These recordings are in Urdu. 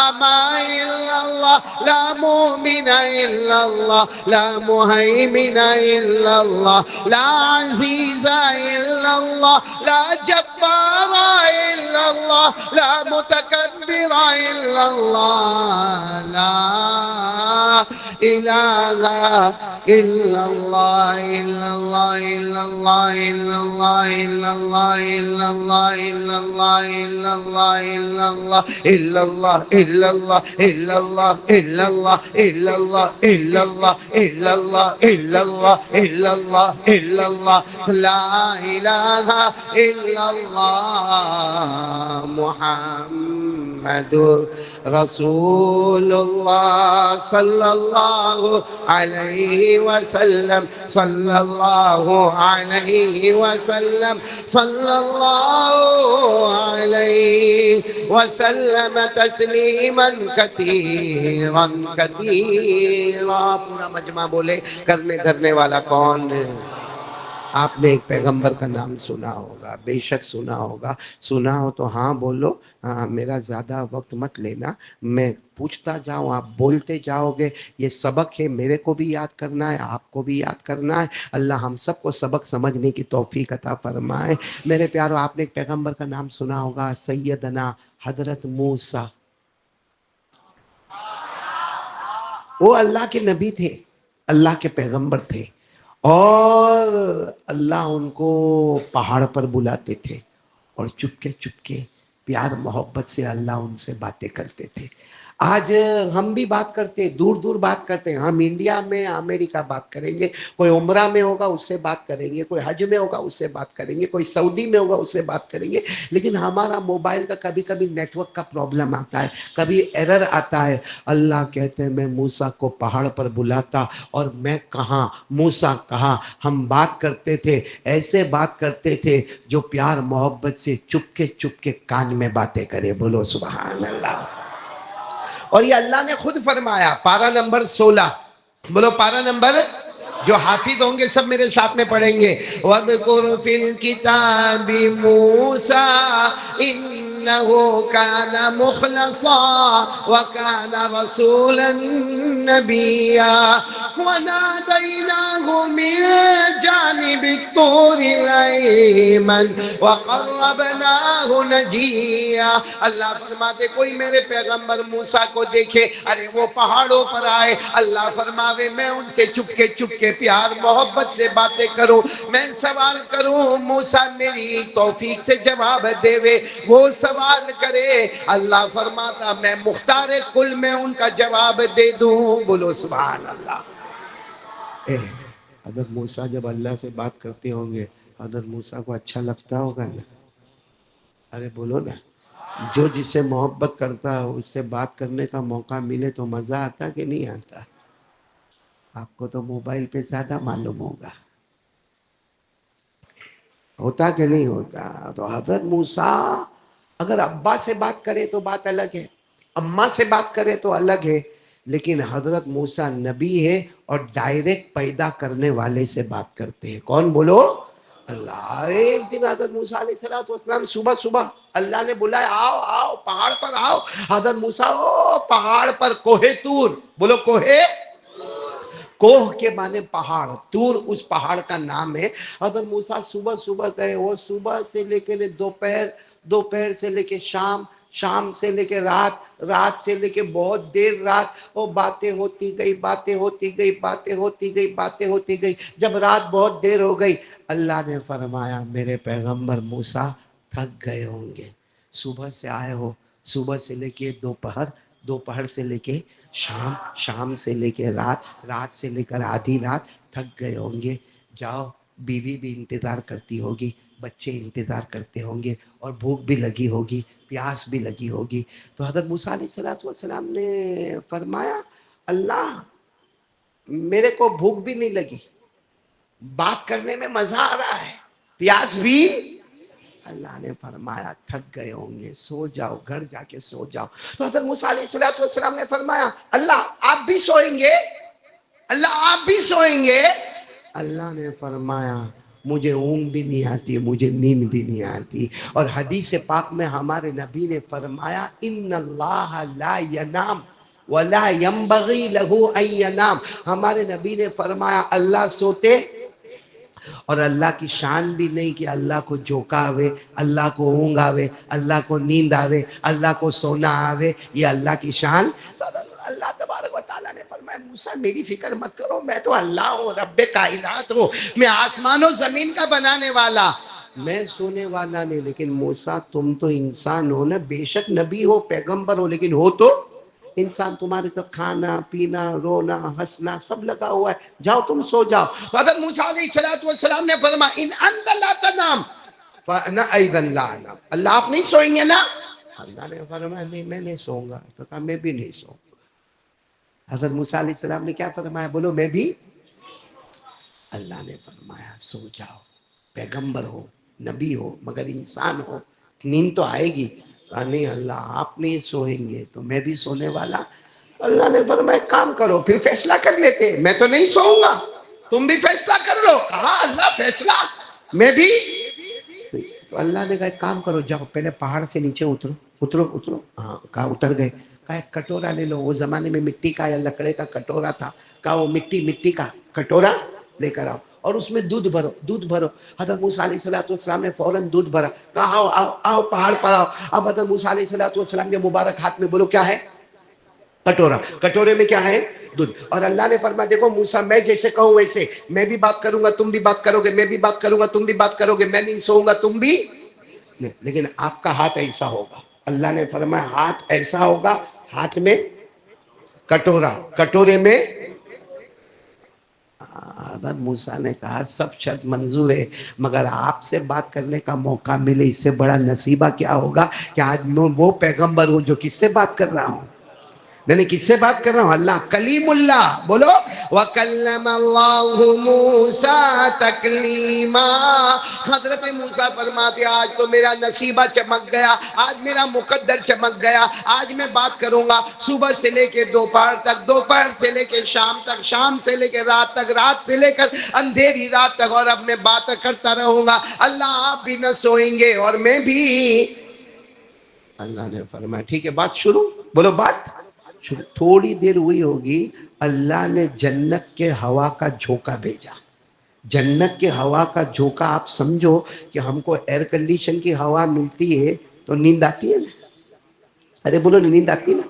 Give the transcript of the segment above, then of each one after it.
أمة إلا الله، لا مؤمن إلا الله، لا مهيمن إلا الله، لا عزيز إلا الله، لا جبار إلا الله، لا متكبر إلا الله، لا إله إلا الله، إلا الله، إلا الله، إلا الله، إلا الله، إلا الله، إلا الله، إلا الله، إلا الله، إلا الله، إلا الله، إلا الله، إلا الله، إلا الله، إلا الله، إلا الله، إلا الله، إلا الله، إلا الله، لا إله إلا الله محمد رسول الله صلى الله عليه وسلم، صلى الله عليه وسلم، صلى الله عليه وسلم تسلیما کثیرا کثیرا. پورا مجمع بولے کرنے دھرنے والا کون ہے؟ آپ نے ایک پیغمبر کا نام سنا ہوگا، بے شک سنا ہوگا. سنا ہو تو ہاں بولو. میرا زیادہ وقت مت لینا، میں پوچھتا جاؤں، آپ بولتے جاؤ گے. یہ سبق ہے، میرے کو بھی یاد کرنا ہے، آپ کو بھی یاد کرنا ہے. اللہ ہم سب کو سبق سمجھنے کی توفیق عطا فرمائے. میرے پیارو، آپ نے ایک پیغمبر کا نام سنا ہوگا، سیدنا حضرت موسیٰ. وہ اللہ کے نبی تھے، اللہ کے پیغمبر تھے، اور اللہ ان کو پہاڑ پر بلاتے تھے اور چپکے چپکے پیار محبت سے اللہ ان سے باتیں کرتے تھے. آج ہم بھی بات کرتے، دور دور بات کرتے ہیں. ہم انڈیا میں امریکہ بات کریں گے، کوئی عمرہ میں ہوگا اس سے بات کریں گے، کوئی حج میں ہوگا اس سے بات کریں گے، کوئی سعودی میں ہوگا اس سے بات کریں گے. لیکن ہمارا موبائل کا کبھی کبھی نیٹ ورک کا پرابلم آتا ہے، کبھی ایرر آتا ہے. اللہ کہتے ہیں میں موسیٰ کو پہاڑ پر بلاتا اور میں کہاں، موسیٰ کہاں. ہم بات کرتے تھے، ایسے بات کرتے تھے جو پیار محبت سے چپکے چپکے کان میں باتیں کرے. بولو سبحان اللہ. اور یہ اللہ نے خود فرمایا، پارہ نمبر 16. بولو پارہ نمبر، جو حافظ ہوں گے سب میرے ساتھ میں پڑھیں گے. وَاذْكُرْ فِي الْكِتَابِ مُوسَىٰ إِنَّهُ كَانَ مُخْلَصًا وَكَانَ رَسُولًا نَبِيًّا وَنَادَيْنَاهُ مِن جَانِبِ الطُّورِ الْأَيْمَنِ وَقَرَّبْنَاهُ نَجِيًّا. اللہ فرماتے کوئی میرے پیغمبر موسیٰ کو دیکھے، ارے وہ پہاڑوں پر آئے، اللہ فرماوے میں ان سے چپکے چپکے پیار محبت سے باتیں کروں، میں سوال کروں، موسیٰ میری توفیق سے جواب دے وے. وہ سوال کرے، اللہ فرماتا میں مختار کل میں ان کا جواب دے دوں. بولو سبحان اللہ. حضرت موسیٰ جب اللہ سے بات کرتے ہوں گے، حضرت موسیٰ کو اچھا لگتا ہوگا نا؟ ارے بولو نا. جو جس سے محبت کرتا ہے اس سے بات کرنے کا موقع ملے تو مزہ آتا کہ نہیں آتا؟ آپ کو تو موبائل پہ زیادہ معلوم ہوگا، ہوتا کہ نہیں ہوتا؟ تو حضرت موسیٰ اگر ابا سے بات کرے تو بات الگ ہے، اماں سے بات کرے تو الگ ہے، لیکن حضرت موسیٰ نبی ہے اور ڈائریکٹ پیدا کرنے والے سے بات کرتے ہیں. کون؟ بولو اللہ. ایک دن حضرت موسیٰ علیہ السلام صبح صبح اللہ نے بلایا، آؤ آؤ پہاڑ پر آؤ. حضرت موسیٰ پہاڑ پر، کوہ طور. بولو کوہ، کوہ کے معنی پہاڑ، طور اس پہاڑ کا نام ہے. حضرت موسیٰ صبح صبح گئے. وہ صبح سے لے کے دوپہر، دوپہر سے لے کے شام، شام سے لے کے رات، رات سے لے کے بہت دیر رات. وہ باتیں ہوتی گئی، باتیں ہوتی گئی، باتیں ہوتی گئی، باتیں ہوتی گئی. جب رات بہت دیر ہو گئی، اللہ نے فرمایا میرے پیغمبر موسیٰ تھک گئے ہوں گے، صبح سے آئے ہو، صبح سے لے کے دوپہر، دوپہر سے لے کے شام، شام سے لے کے رات، رات سے لے کر آدھی رات، تھک گئے ہوں گے. جاؤ، بیوی بھی انتظار کرتی ہوگی، بچے انتظار کرتے ہوں گے، اور بھوک بھی لگی ہوگی، پیاس بھی لگی ہوگی. تو حضرت موسیٰ علیہ السلام نے فرمایا اللہ میرے کو بھوک بھی نہیں لگی، بات کرنے میں مزہ آ رہا ہے، پیاس بھی. اللہ نے فرمایا تھک گئے ہوں گے، سو جاؤ، گھر جا کے سو جاؤ. تو حضرت موسیٰ علیہ السلام نے فرمایا اللہ آپ بھی سوئیں گے، اللہ آپ بھی سوئیں گے. اللہ نے فرمایا مجھے اونگ بھی نہیں آتی، مجھے نیند بھی نہیں آتی۔ اور حدیث پاک میں ہمارے نبی نے فرمایا ان اللہ لا ینام ولا ينبغي له ان ينام۔ ہمارے نبی نے فرمایا اللہ سوتے اور اللہ کی شان بھی نہیں کہ اللہ کو جھونکا آوے، اللہ کو اونگ آوے، اللہ کو نیند آوے، اللہ کو سونا آوے، یہ اللہ کی شان۔ اللہ تبارک و تعالیٰ نے فرمایا موسیٰ میری فکر مت کرو، میں تو اللہ ہوں، رب کائنات ہوں، میں آسمان و زمین کا بنانے والا، میں سونے والا نہیں۔ لیکن موسیٰ تم تو انسان ہو نا، بے شک نبی ہو پیغمبر ہو لیکن ہو تو انسان، تمہارے ساتھ کھانا پینا رونا ہنسنا سب لگا ہوا ہے، جاؤ تم سو جاؤ۔ حضرت موسیٰ علیہ السلام نے فرمایا ان انت لا تنام فانا ایضا لا انام، اللہ آپ نہیں سوئیں گے نا؟ اللہ نے فرمایا نہیں میں نہیں سوؤں گا، تو کہا میں بھی نہیں سوؤں گا۔ حضرت موسیٰ علیہ السلام نے کیا فرمایا؟ بولو میں بھی۔ اللہ نے فرمایا سو جاؤ، پیغمبر ہو نبی ہو مگر انسان ہو، نیند تو آئے گی۔ کہا نہیں اللہ آپ نہیں سوئیں گے تو میں بھی سونے والا۔ اللہ نے فرمایا کام کرو پھر فیصلہ کر لیتے، میں تو نہیں سوؤں گا تم بھی فیصلہ کر لو۔ کہا اللہ فیصلہ میں بھی۔ تو اللہ نے کہا ایک کام کرو، جاؤ پہلے پہاڑ سے نیچے اترو اترو اترو۔ ہاں کہا اتر گئے۔ کہا ایک کٹورا لے لو، وہ زمانے میں مٹی کا یا لکڑے کا کٹورا تھا، کہا وہ مٹی کا کٹورا لے کر آؤ اور اس میں دودھ بھرو دودھ بھرو۔ حضرت موسیٰ علیہ السلام نے فوراً دودھ بھرا، کہا آؤ آؤ آؤ پہاڑ پر آؤ۔ اب حضرت موسیٰ علیہ السلام کے مبارک ہاتھ میں بولو کیا ہے؟ کٹورا۔ کٹورے میں کیا ہے؟ دودھ۔ اور اللہ نے فرمایا دیکھو موسیٰ میں جیسے کہوں ویسے، میں بھی بات کروں گا تم بھی بات کرو گے، میں بھی بات کروں گا تم بھی بات کرو گے، میں نہیں سوؤں گا تم بھی نہیں، لیکن آپ کا ہاتھ ایسا ہوگا۔ اللہ نے فرمایا ہاتھ ایسا ہوگا، ہاتھ میں کٹورا، کٹورے میں۔ حضرت موسیٰ نے کہا سب شرط منظور ہے مگر آپ سے بات کرنے کا موقع ملے اس سے بڑا نصیبہ کیا ہوگا کہ آج میں وہ پیغمبر ہوں جو کس سے بات کر رہا ہوں؟ نہیں کس سے بات کر رہا ہوں؟ اللہ کلیم اللہ، بولو وَكَلَّمَ اللَّهُ مُوسَىٰ تَكْلِيمًا۔ حضرت موسیٰ فرماتے آج تو میرا نصیبہ چمک گیا، آج میرا مقدر چمک گیا، آج میں بات کروں گا صبح سے لے کے دوپہر تک، دوپہر سے لے کے شام تک، شام سے لے کے رات تک، رات سے لے کر اندھیری رات تک، اور اب میں بات کرتا رہوں گا۔ اللہ آپ بھی نہ سوئیں گے اور میں بھی۔ اللہ نے فرمایا ٹھیک ہے بات شروع، بولو بات۔ تھوڑی دیر ہوئی ہوگی، اللہ نے جنت کے ہوا کا جھونکا بھیجا۔ جنت کے ہوا کا جھونکا آپ سمجھو کہ ہم کو ایئر کنڈیشن کی ہوا ملتی ہے تو نیند آتی ہے نا؟ ارے بولو نیند آتی ہے نا؟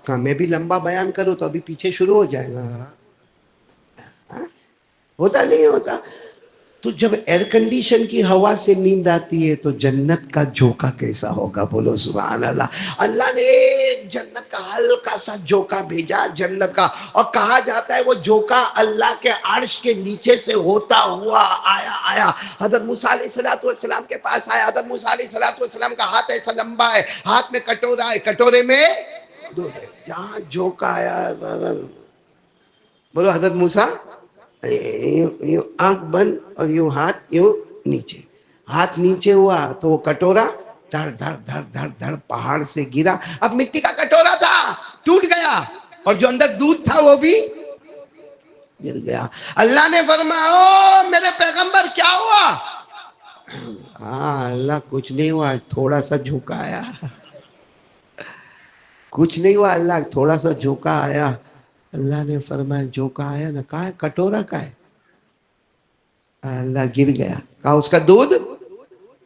کہاں میں بھی لمبا بیان کروں تو ابھی پیچھے شروع ہو جائے گا، ہوتا نہیں ہوتا؟ تو جب ایئر کنڈیشن کی ہوا سے نیند آتی ہے تو جنت کا جھونکا کیسا ہوگا؟ بولو سبحان اللہ۔ اللہ نے جنت کا ہلکا سا جھونکا بھیجا جنت کا، اور کہا جاتا ہے وہ جھونکا اللہ کے عرش کے نیچے سے ہوتا ہوا آیا حضرت موسیٰ علیہ السلام کے پاس آیا۔ حضرت موسیٰ علیہ السلام کا ہاتھ ایسا لمبا ہے، ہاتھ میں کٹورا ہے، کٹورے میں دودھ ہے۔ جہاں جھونکا آیا بولو حضرت موسیٰ یوں آنکھ بند اور یوں ہاتھ یوں نیچے، ہاتھ نیچے ہوا تو وہ کٹورا دھڑ دھڑ دھڑ دھڑ دھڑ پہاڑ سے گرا۔ اب مٹی کا کٹورا تھا ٹوٹ گیا اور جو اندر دودھ تھا وہ بھی گر گیا۔ اللہ نے فرمایا او میرے پیغمبر کیا ہوا؟ ہاں اللہ کچھ نہیں ہوا، تھوڑا سا جھونکا آیا، کچھ نہیں ہوا اللہ تھوڑا سا جھونکا آیا۔ اللہ نے فرمایا جھونکا آیا نا، کہا ہے کٹورا کا ہے؟ اللہ گر گیا۔ کہا اس کا دودھ؟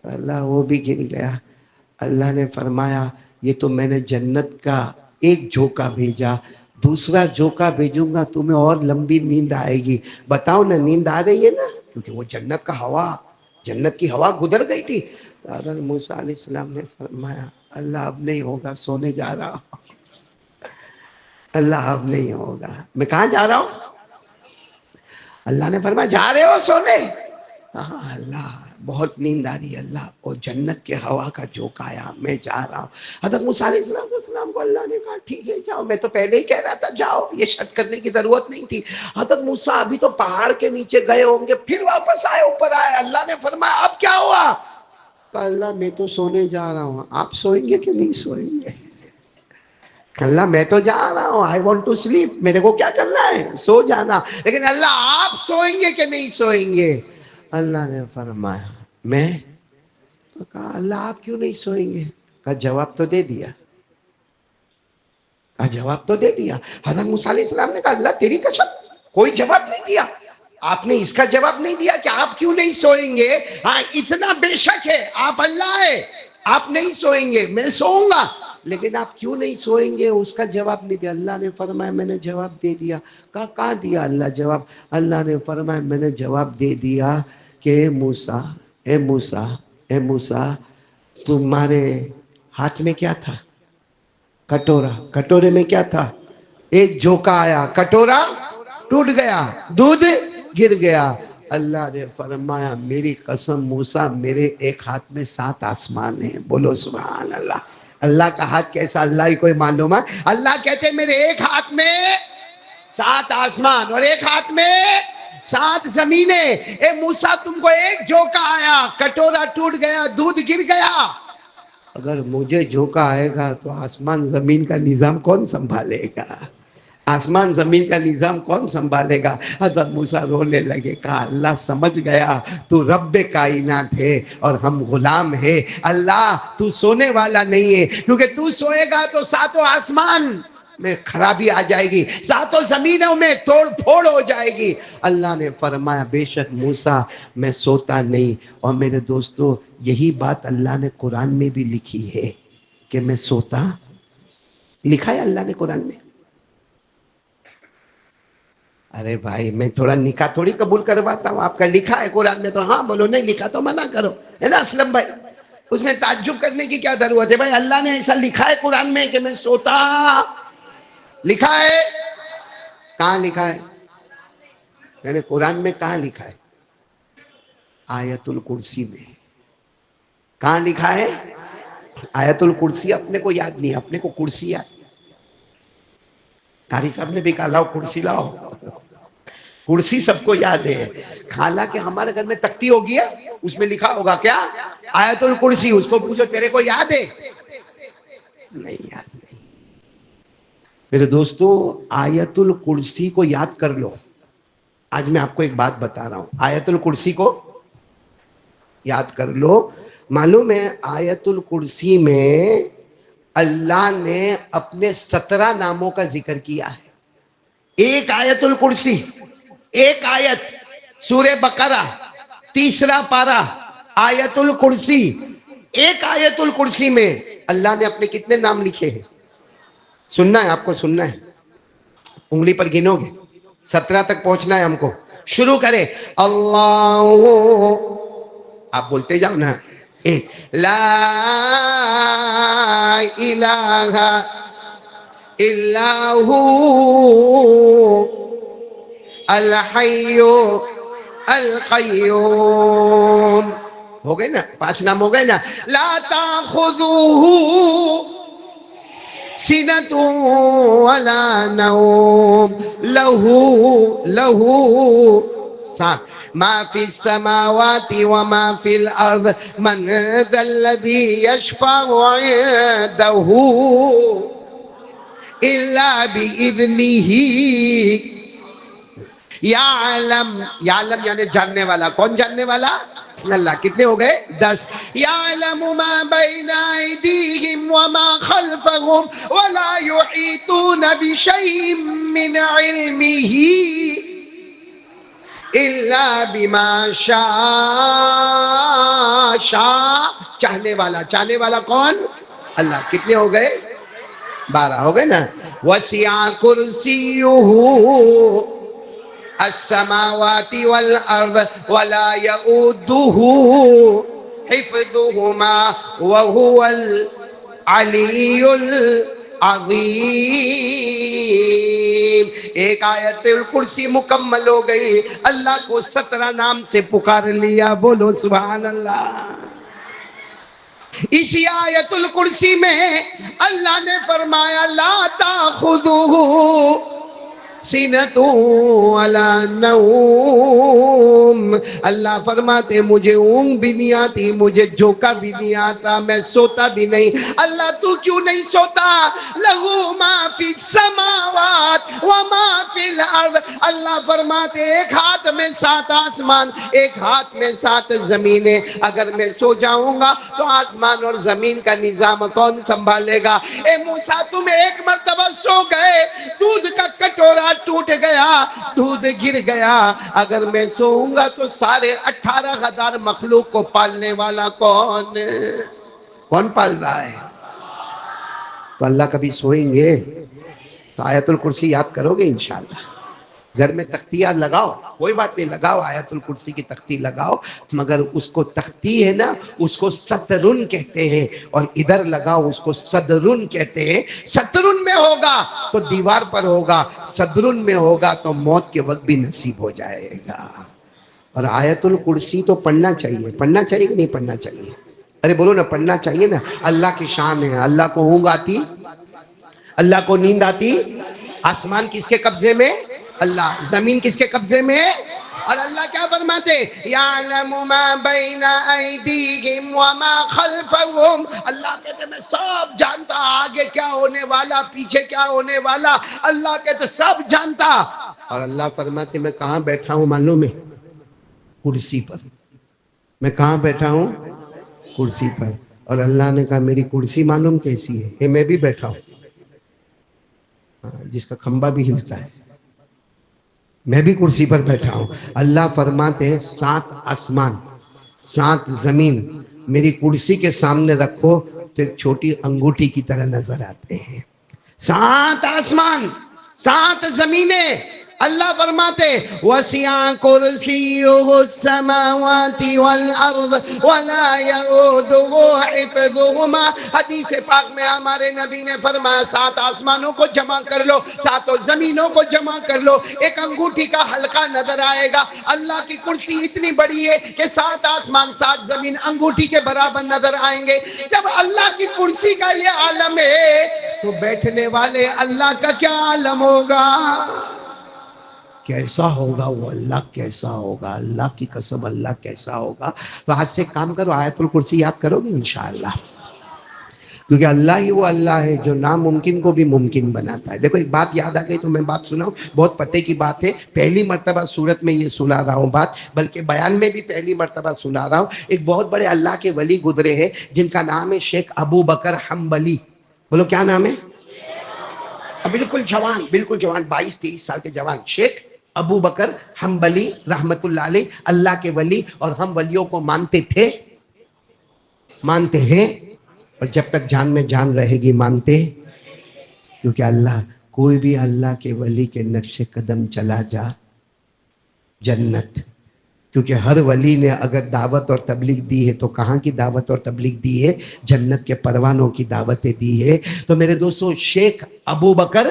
اللہ وہ بھی گر گیا۔ اللہ نے فرمایا یہ تو میں نے جنت کا ایک جھونکا بھیجا، دوسرا جھونکا بھیجوں گا تمہیں اور لمبی نیند آئے گی۔ بتاؤ نا نیند آ رہی ہے نا؟ کیونکہ وہ جنت کا ہوا، جنت کی ہوا گزر گئی تھی۔ حضرت موسیٰ علیہ السلام نے فرمایا اللہ اب نہیں ہوگا، سونے جا رہا ہوں۔ اللہ اب نہیں ہوگا، میں کہاں جا رہا ہوں؟ اللہ نے فرمایا جا رہے ہو سونے؟ ہاں اللہ بہت نیند آ رہی ہے اللہ، اور جنت کے ہوا کا جھونکا آیا، میں جا رہا ہوں۔ حضرت موسیٰ علیہ السلام کو اللہ نے کہا ٹھیک ہے جاؤ، میں تو پہلے ہی کہہ رہا تھا جاؤ، یہ شرط کرنے کی ضرورت نہیں تھی۔ حضرت موسیٰ ابھی تو پہاڑ کے نیچے گئے ہوں گے، پھر واپس آئے اوپر آئے۔ اللہ نے فرمایا اب کیا ہوا؟ کہا اللہ میں تو سونے جا رہا ہوں، آپ سوئیں گے کہ نہیں سوئیں گے؟ اللہ میں تو جا رہا ہوں، I want to sleep، میرے کو کیا کرنا ہے؟ سو جانا۔ لیکن اللہ آپ سوئیں گے کہ نہیں سوئیں گے؟ اللہ نے فرمایا میں، تو کہا اللہ آپ کیوں نہیں سوئیں گے؟ کہا جواب تو دے دیا، کہا جواب تو دے دیا۔ حضرت موسیٰ علیہ السلام نے کہا اللہ تیری قسم کوئی جواب نہیں دیا، آپ نے اس کا جواب نہیں دیا کہ آپ کیوں نہیں سوئیں گے؟ ہاں اتنا بے شک ہے آپ اللہ ہے، آپ نہیں سوئیں گے، میں سوؤں گا، لیکن آپ کیوں نہیں سوئیں گے اس کا جواب نہیں دیا۔ اللہ نے فرمایا میں نے جواب دے دیا۔ کہا کہاں دیا اللہ جواب؟ اللہ نے فرمایا میں نے جواب دے دیا کہ اے موسیٰ، اے موسیٰ، اے موسیٰ، تمہارے ہاتھ میں کیا تھا؟ کٹورا، کٹورے میں کیا تھا؟ ایک جھونکا آیا، کٹورا ٹوٹ گیا، دودھ گر گیا۔ اللہ نے فرمایا میری قسم موسیٰ میرے ایک ہاتھ میں 7 آسمان ہیں، بولو سبحان اللہ۔ اللہ کا ہاتھ کیسا اللہ ہی کوئی معلوم ہے۔ اللہ کہتے میرے ایک ہاتھ میں 7 آسمان اور ایک ہاتھ میں 7 زمینیں۔ اے موسیٰ تم کو ایک جھونکا آیا، کٹورا ٹوٹ گیا، دودھ گر گیا، اگر مجھے جھونکا آئے گا تو آسمان زمین کا نظام کون سنبھالے گا؟ آسمان زمین کا نظام کون سنبھالے گا؟ حضرت موسیٰ رونے لگے، کہا اللہ سمجھ گیا تو رب کائنات ہے اور ہم غلام ہے، اللہ تو سونے والا نہیں ہے، کیونکہ تو سوئے گا تو 7 آسمان میں خرابی آ جائے گی، 7 زمینوں میں توڑ پھوڑ ہو جائے گی۔ اللہ نے فرمایا بے شک موسیٰ میں سوتا نہیں۔ اور میرے دوستو یہی بات اللہ نے قرآن میں بھی لکھی ہے کہ میں سوتا، لکھا ہے اللہ نے قرآن میں۔ ارے بھائی میں تھوڑا نکاح تھوڑی قبول کرواتا ہوں، آپ کا لکھا ہے قرآن میں تو ہاں بولو، نہیں لکھا تو منع کرو، ہے نا اسلم بھائی؟ اس میں تعجب کرنے کی کیا ضرورت ہے؟ بھائی اللہ نے ایسا لکھا ہے قرآن میں کہ میں سوتا، لکھا ہے؟ کہاں لکھا ہے؟ میں نے قرآن میں کہاں لکھا ہے؟ آیت الکرسی میں۔ کہاں لکھا ہے؟ آیت الکرسی اپنے کو یاد نہیں، اپنے کو کرسی یاد۔ قاری صاحب نے بھی کہا لاؤ کرسی لاؤ، کرسی سب کو یاد ہے، حالانکہ ہمارے گھر میں تختی ہوگی ہے اس میں لکھا ہوگا کیا؟ آیت الکرسی۔ اس کو پوچھو تیرے کو یاد ہے؟ نہیں یاد نہیں۔ میرے دوستو آیت الکرسی کو یاد کر لو۔ آج میں آپ کو ایک بات بتا رہا ہوں، آیت الکرسی کو یاد کر لو۔ معلوم ہے آیت الکرسی میں اللہ نے اپنے 17 ناموں کا ذکر کیا ہے۔ ایک آیت الکرسی، ایک آیت سورہ بقرہ 3 پارہ آیت الکرسی، ایک آیت الکرسی میں اللہ نے اپنے کتنے نام لکھے ہیں؟ سننا ہے آپ کو، سننا ہے، انگلی پر گنو گے، 17 تک پہنچنا ہے ہم کو۔ شروع کریں، اللہ، آپ بولتے جاؤ نا، لا الہ الا ہو الحی القیوم، ہو گئے نا 5 نام ہو گئے نا۔ لا تاخذوہ سنۃ ولا نوم لہ 7 ما فی السماوات وما فی الارض من ذا الذی یشفع عنده الا باذنہ یعلم، یعلم یعنی جاننے والا، کون جاننے والا؟ اللہ۔ کتنے ہو گئے؟ 10۔ یعلم ما بین ایدیہم وما خلفہم ولا یحیطون بشیء من علمہ الا بما شاء۔ شاء چاہنے والا، چاہنے والا کون؟ اللہ۔ کتنے ہو گئے؟ 12 ہو گئے نا۔ وسع کرسیہ السماوات والارض ولا يؤوده حفظهما وهو العلی العظیم۔ ایک آیت الکرسی مکمل ہو گئی، اللہ کو 17 نام سے پکار لیا، بولو سبحان اللہ۔ اسی آیت الکرسی میں اللہ نے فرمایا لا تاخذوہ سنۃ ولا نوم، النوم، اللہ فرماتے مجھے اونگ بھی نہیں آتی، مجھے جھونکا بھی نہیں آتا، میں سوتا بھی نہیں۔ اللہ تو کیوں نہیں سوتا؟ لہو ما فی السماوات وما فی الارض، اللہ فرماتے ایک ہاتھ میں 7 آسمان، ایک ہاتھ میں 7 زمینیں، اگر میں سو جاؤں گا تو آسمان اور زمین کا نظام کون سنبھالے گا؟ اے موسیٰ تم ایک مرتبہ سو گئے، دودھ کا کٹورا ٹوٹ گیا، دودھ گر گیا، اگر میں سوؤں گا تو سارے 18,000 مخلوق کو پالنے والا کون پال رہا ہے؟ تو اللہ کبھی سوئیں گے تو آیت الکرسی یاد کرو گے انشاءاللہ۔ گھر میں تختیاں لگاؤ، کوئی بات نہیں، لگاؤ آیت الکرسی کی تختی لگاؤ، مگر اس کو تختی ہے نا، اس کو سترن کہتے ہیں، اور ادھر لگاؤ اس کو صدرن کہتے ہیں۔ سترن میں ہوگا تو دیوار پر ہوگا، صدرن میں ہوگا تو موت کے وقت بھی نصیب ہو جائے گا۔ اور آیت الکرسی تو پڑھنا چاہیے، پڑھنا چاہیے کہ نہیں پڑھنا چاہیے؟ ارے بولو نا، پڑھنا چاہیے نا۔ اللہ کی شان ہے، اللہ کو اونگ آتی، اللہ کو نیند آتی۔ آسمان کس کے قبضے میں؟ اللہ۔ زمین کس کے قبضے میں؟ اور اللہ کیا فرماتے؟ یعلم ما بین ایدیہم وما خلفہم، اللہ کہتے میں سب جانتا، آگے کیا ہونے والا، پیچھے کیا ہونے والا، اللہ کہتے سب جانتا۔ اور اللہ فرماتے میں کہاں بیٹھا ہوں معلوم ہے؟ کرسی پر۔ میں کہاں بیٹھا ہوں؟ کرسی پر۔ اور اللہ نے کہا میری کرسی معلوم کیسی ہے؟ یہ میں بھی بیٹھا ہوں، جس کا کھمبا بھی ہلتا ہے، میں بھی کرسی پر بیٹھا ہوں۔ اللہ فرماتے ہیں 7 آسمان 7 زمین میری کرسی کے سامنے رکھو تو ایک چھوٹی انگوٹھی کی طرح نظر آتے ہیں۔ 7 آسمان 7 زمینیں، اللہ فرماتے وَسِعَ كُرْسِيُّهُ السَّمَاوَاتِ وَالْأَرْضِ وَلَا يَئُودُهُ حِفْظُهُمَا۔ حدیث پاک میں ہمارے نبی نے فرمایا 7 آسمانوں کو جمع کر لو، 7 زمینوں کو جمع کر لو، ایک انگوٹھی کا حلقہ نظر آئے گا۔ اللہ کی کرسی اتنی بڑی ہے کہ 7 آسمان 7 زمین انگوٹھی کے برابر نظر آئیں گے۔ جب اللہ کی کرسی کا یہ عالم ہے تو بیٹھنے والے اللہ کا کیا عالم ہوگا؟ کیسا ہوگا وہ اللہ، کیسا ہوگا؟ اللہ کی قسم اللہ کیسا ہوگا؟ تو آج سے کام کرو، آیت الکرسی یاد کرو گے انشاءاللہ، کیونکہ اللہ ہی وہ اللہ ہے جو ناممکن کو بھی ممکن بناتا ہے۔ دیکھو ایک بات یاد آ گئی تو میں بات سناؤں، بہت پتے کی بات ہے، پہلی مرتبہ صورت میں یہ سنا رہا ہوں بات، بلکہ بیان میں بھی پہلی مرتبہ سنا رہا ہوں۔ ایک بہت بڑے اللہ کے ولی گزرے ہیں جن کا نام ہے شیخ ابو بکر حنبلی۔ بولو کیا نام ہے؟ بالکل جوان، بالکل جوان، 22-23 سال کے جوان، شیخ ابو بکر حنبلی رحمت اللہ علیہ، اللہ کے ولی، اور ہم ولیوں کو مانتے تھے، مانتے ہیں، اور جب تک جان میں جان رہے گی مانتے، کیونکہ اللہ، کوئی بھی اللہ کے ولی کے نقش قدم چلا جا جنت، کیونکہ ہر ولی نے اگر دعوت اور تبلیغ دی ہے تو کہاں کی دعوت اور تبلیغ دی ہے؟ جنت کے پروانوں کی دعوتیں دی ہے۔ تو میرے دوستو شیخ ابو بکر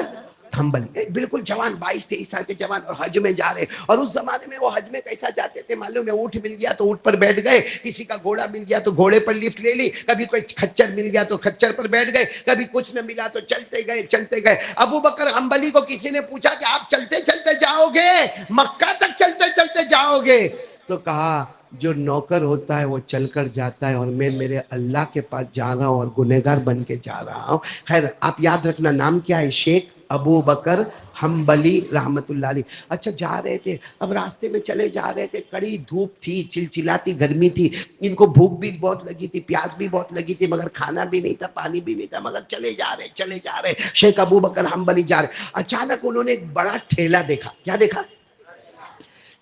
حنبلی بالکل جوان، 22-23 سال کے جوان، اور حج میں جا رہے، اور اس زمانے میں وہ حج میں کیسا جاتے تھے معلوم ہے؟ اونٹ مل گیا تو اونٹ پر بیٹھ گئے، کسی کا گھوڑا مل گیا تو گھوڑے پر لفٹ لے لی، کبھی کوئی کھچر مل گیا تو کھچر پر بیٹھ گئے، کبھی کچھ نہ ملا تو چلتے گئے چلتے گئے۔ ابو بکر حنبلی کو کسی نے پوچھا کہ آپ چلتے چلتے جاؤ گے، مکہ تک چلتے چلتے جاؤ گے؟ تو کہا جو نوکر ہوتا ہے وہ چل کر جاتا ہے، اور میں میرے اللہ کے پاس جا رہا ہوں اور گنہگار بن کے جا رہا ہوں۔ خیر آپ یاد رکھنا نام کیا ہے؟ شیخ ابو بکر حنبلی رحمت اللہ علیہ۔ اچھا جا رہے تھے، اب راستے میں چلے جا رہے تھے، کڑی دھوپ تھی، چلچلاتی گرمی تھی، ان کو بھوک بھی بہت لگی تھی، پیاس بھی بہت لگی تھی، مگر کھانا بھی نہیں تھا، پانی بھی نہیں تھا، مگر چلے جا رہے شیخ ابو بکر حنبلی جا رہے۔ اچانک انہوں نے ایک بڑا ٹھیلا دیکھا۔ کیا دیکھا؟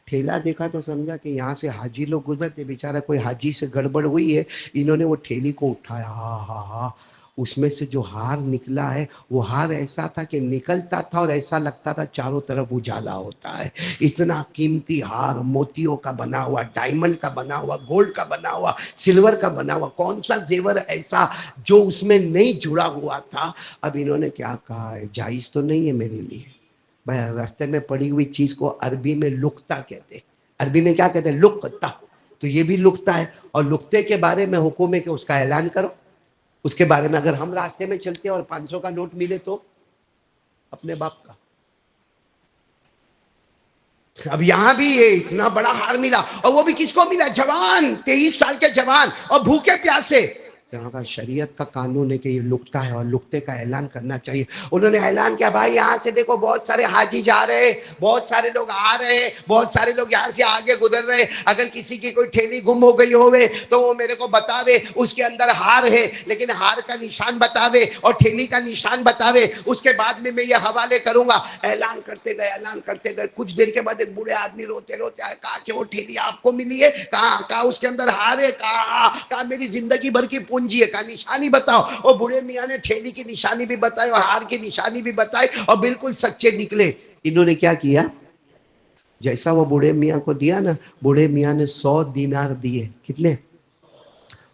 ٹھیلا دیکھا تو سمجھا کہ یہاں سے حاجی لوگ گزرتے، بیچارہ کوئی حاجی سے گڑبڑ ہوئی ہے، انہوں نے وہ ٹھیلی کو اٹھایا، ہاں اس میں سے جو ہار نکلا ہے وہ ہار ایسا تھا کہ نکلتا تھا اور ایسا لگتا تھا چاروں طرف اجالا ہوتا ہے۔ اتنا قیمتی ہار، موتیوں کا بنا ہوا، ڈائمنڈ کا بنا ہوا، گولڈ کا بنا ہوا، سلور کا بنا ہوا، کون سا زیور ایسا جو اس میں نہیں جڑا ہوا تھا؟ اب انہوں نے کیا کہا ہے، جائز تو نہیں ہے میرے لیے؟ بھائی راستے میں پڑی ہوئی چیز کو عربی میں لقطہ کہتے ہیں، عربی میں کیا کہتے ہیں؟ لقطہ۔ تو یہ بھی لقطہ ہے، اور لقطے کے بارے میں حکم ہے کہ اس کا اعلان کرو، اس کے بارے میں اگر ہم راستے میں چلتے اور 500 کا نوٹ ملے تو اپنے باپ کا اب یہاں بھی یہ اتنا بڑا ہار ملا، اور وہ بھی کس کو ملا؟ جوان، 23 سال کے جوان، اور بھوکے پیاسے۔ یہاں کا شریعت کا قانون ہے کہ یہ لقطہ ہے اور لقطے کا اعلان کرنا چاہیے۔ انہوں نے اعلان کیا، بھائی یہاں سے دیکھو بہت سارے حاجی جا رہے ہیں، بہت سارے لوگ آ رہے ہیں، بہت سارے لوگ یہاں سے آگے گزر رہے ہیں، اگر کسی کی کوئی ٹھیلی گم ہو گئی ہوئے تو وہ میرے کو بتاوے، اس کے اندر ہار ہے لیکن ہار کا نشان بتاوے اور ٹھیلی کا نشان بتاوے، اس کے بعد میں یہ حوالے کروں گا۔ اعلان کرتے گئے، اعلان کرتے گئے، کچھ دیر کے بعد ایک بوڑھے آدمی روتے روتے آئے، کہا کہ وہ ٹھیلی آپ کو ملی ہے؟ کہا اس کے اندر ہار ہے؟ کہا میری زندگی بھر کی پونجی ہے۔ کہا نشانی بتاؤ۔ اور بوڑھے میاں نے ٹھیلی کی نشانی بھی بتائی اور ہار کی نشانی بھی بتائی، اور بالکل سچے نکلے۔ انہوں نے کیا کیا، جیسا وہ بوڑھے میاں کو دیا نا، بوڑھے میاں نے 100 دینار دیے۔ کتنے؟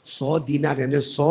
100 دینار، یعنی 100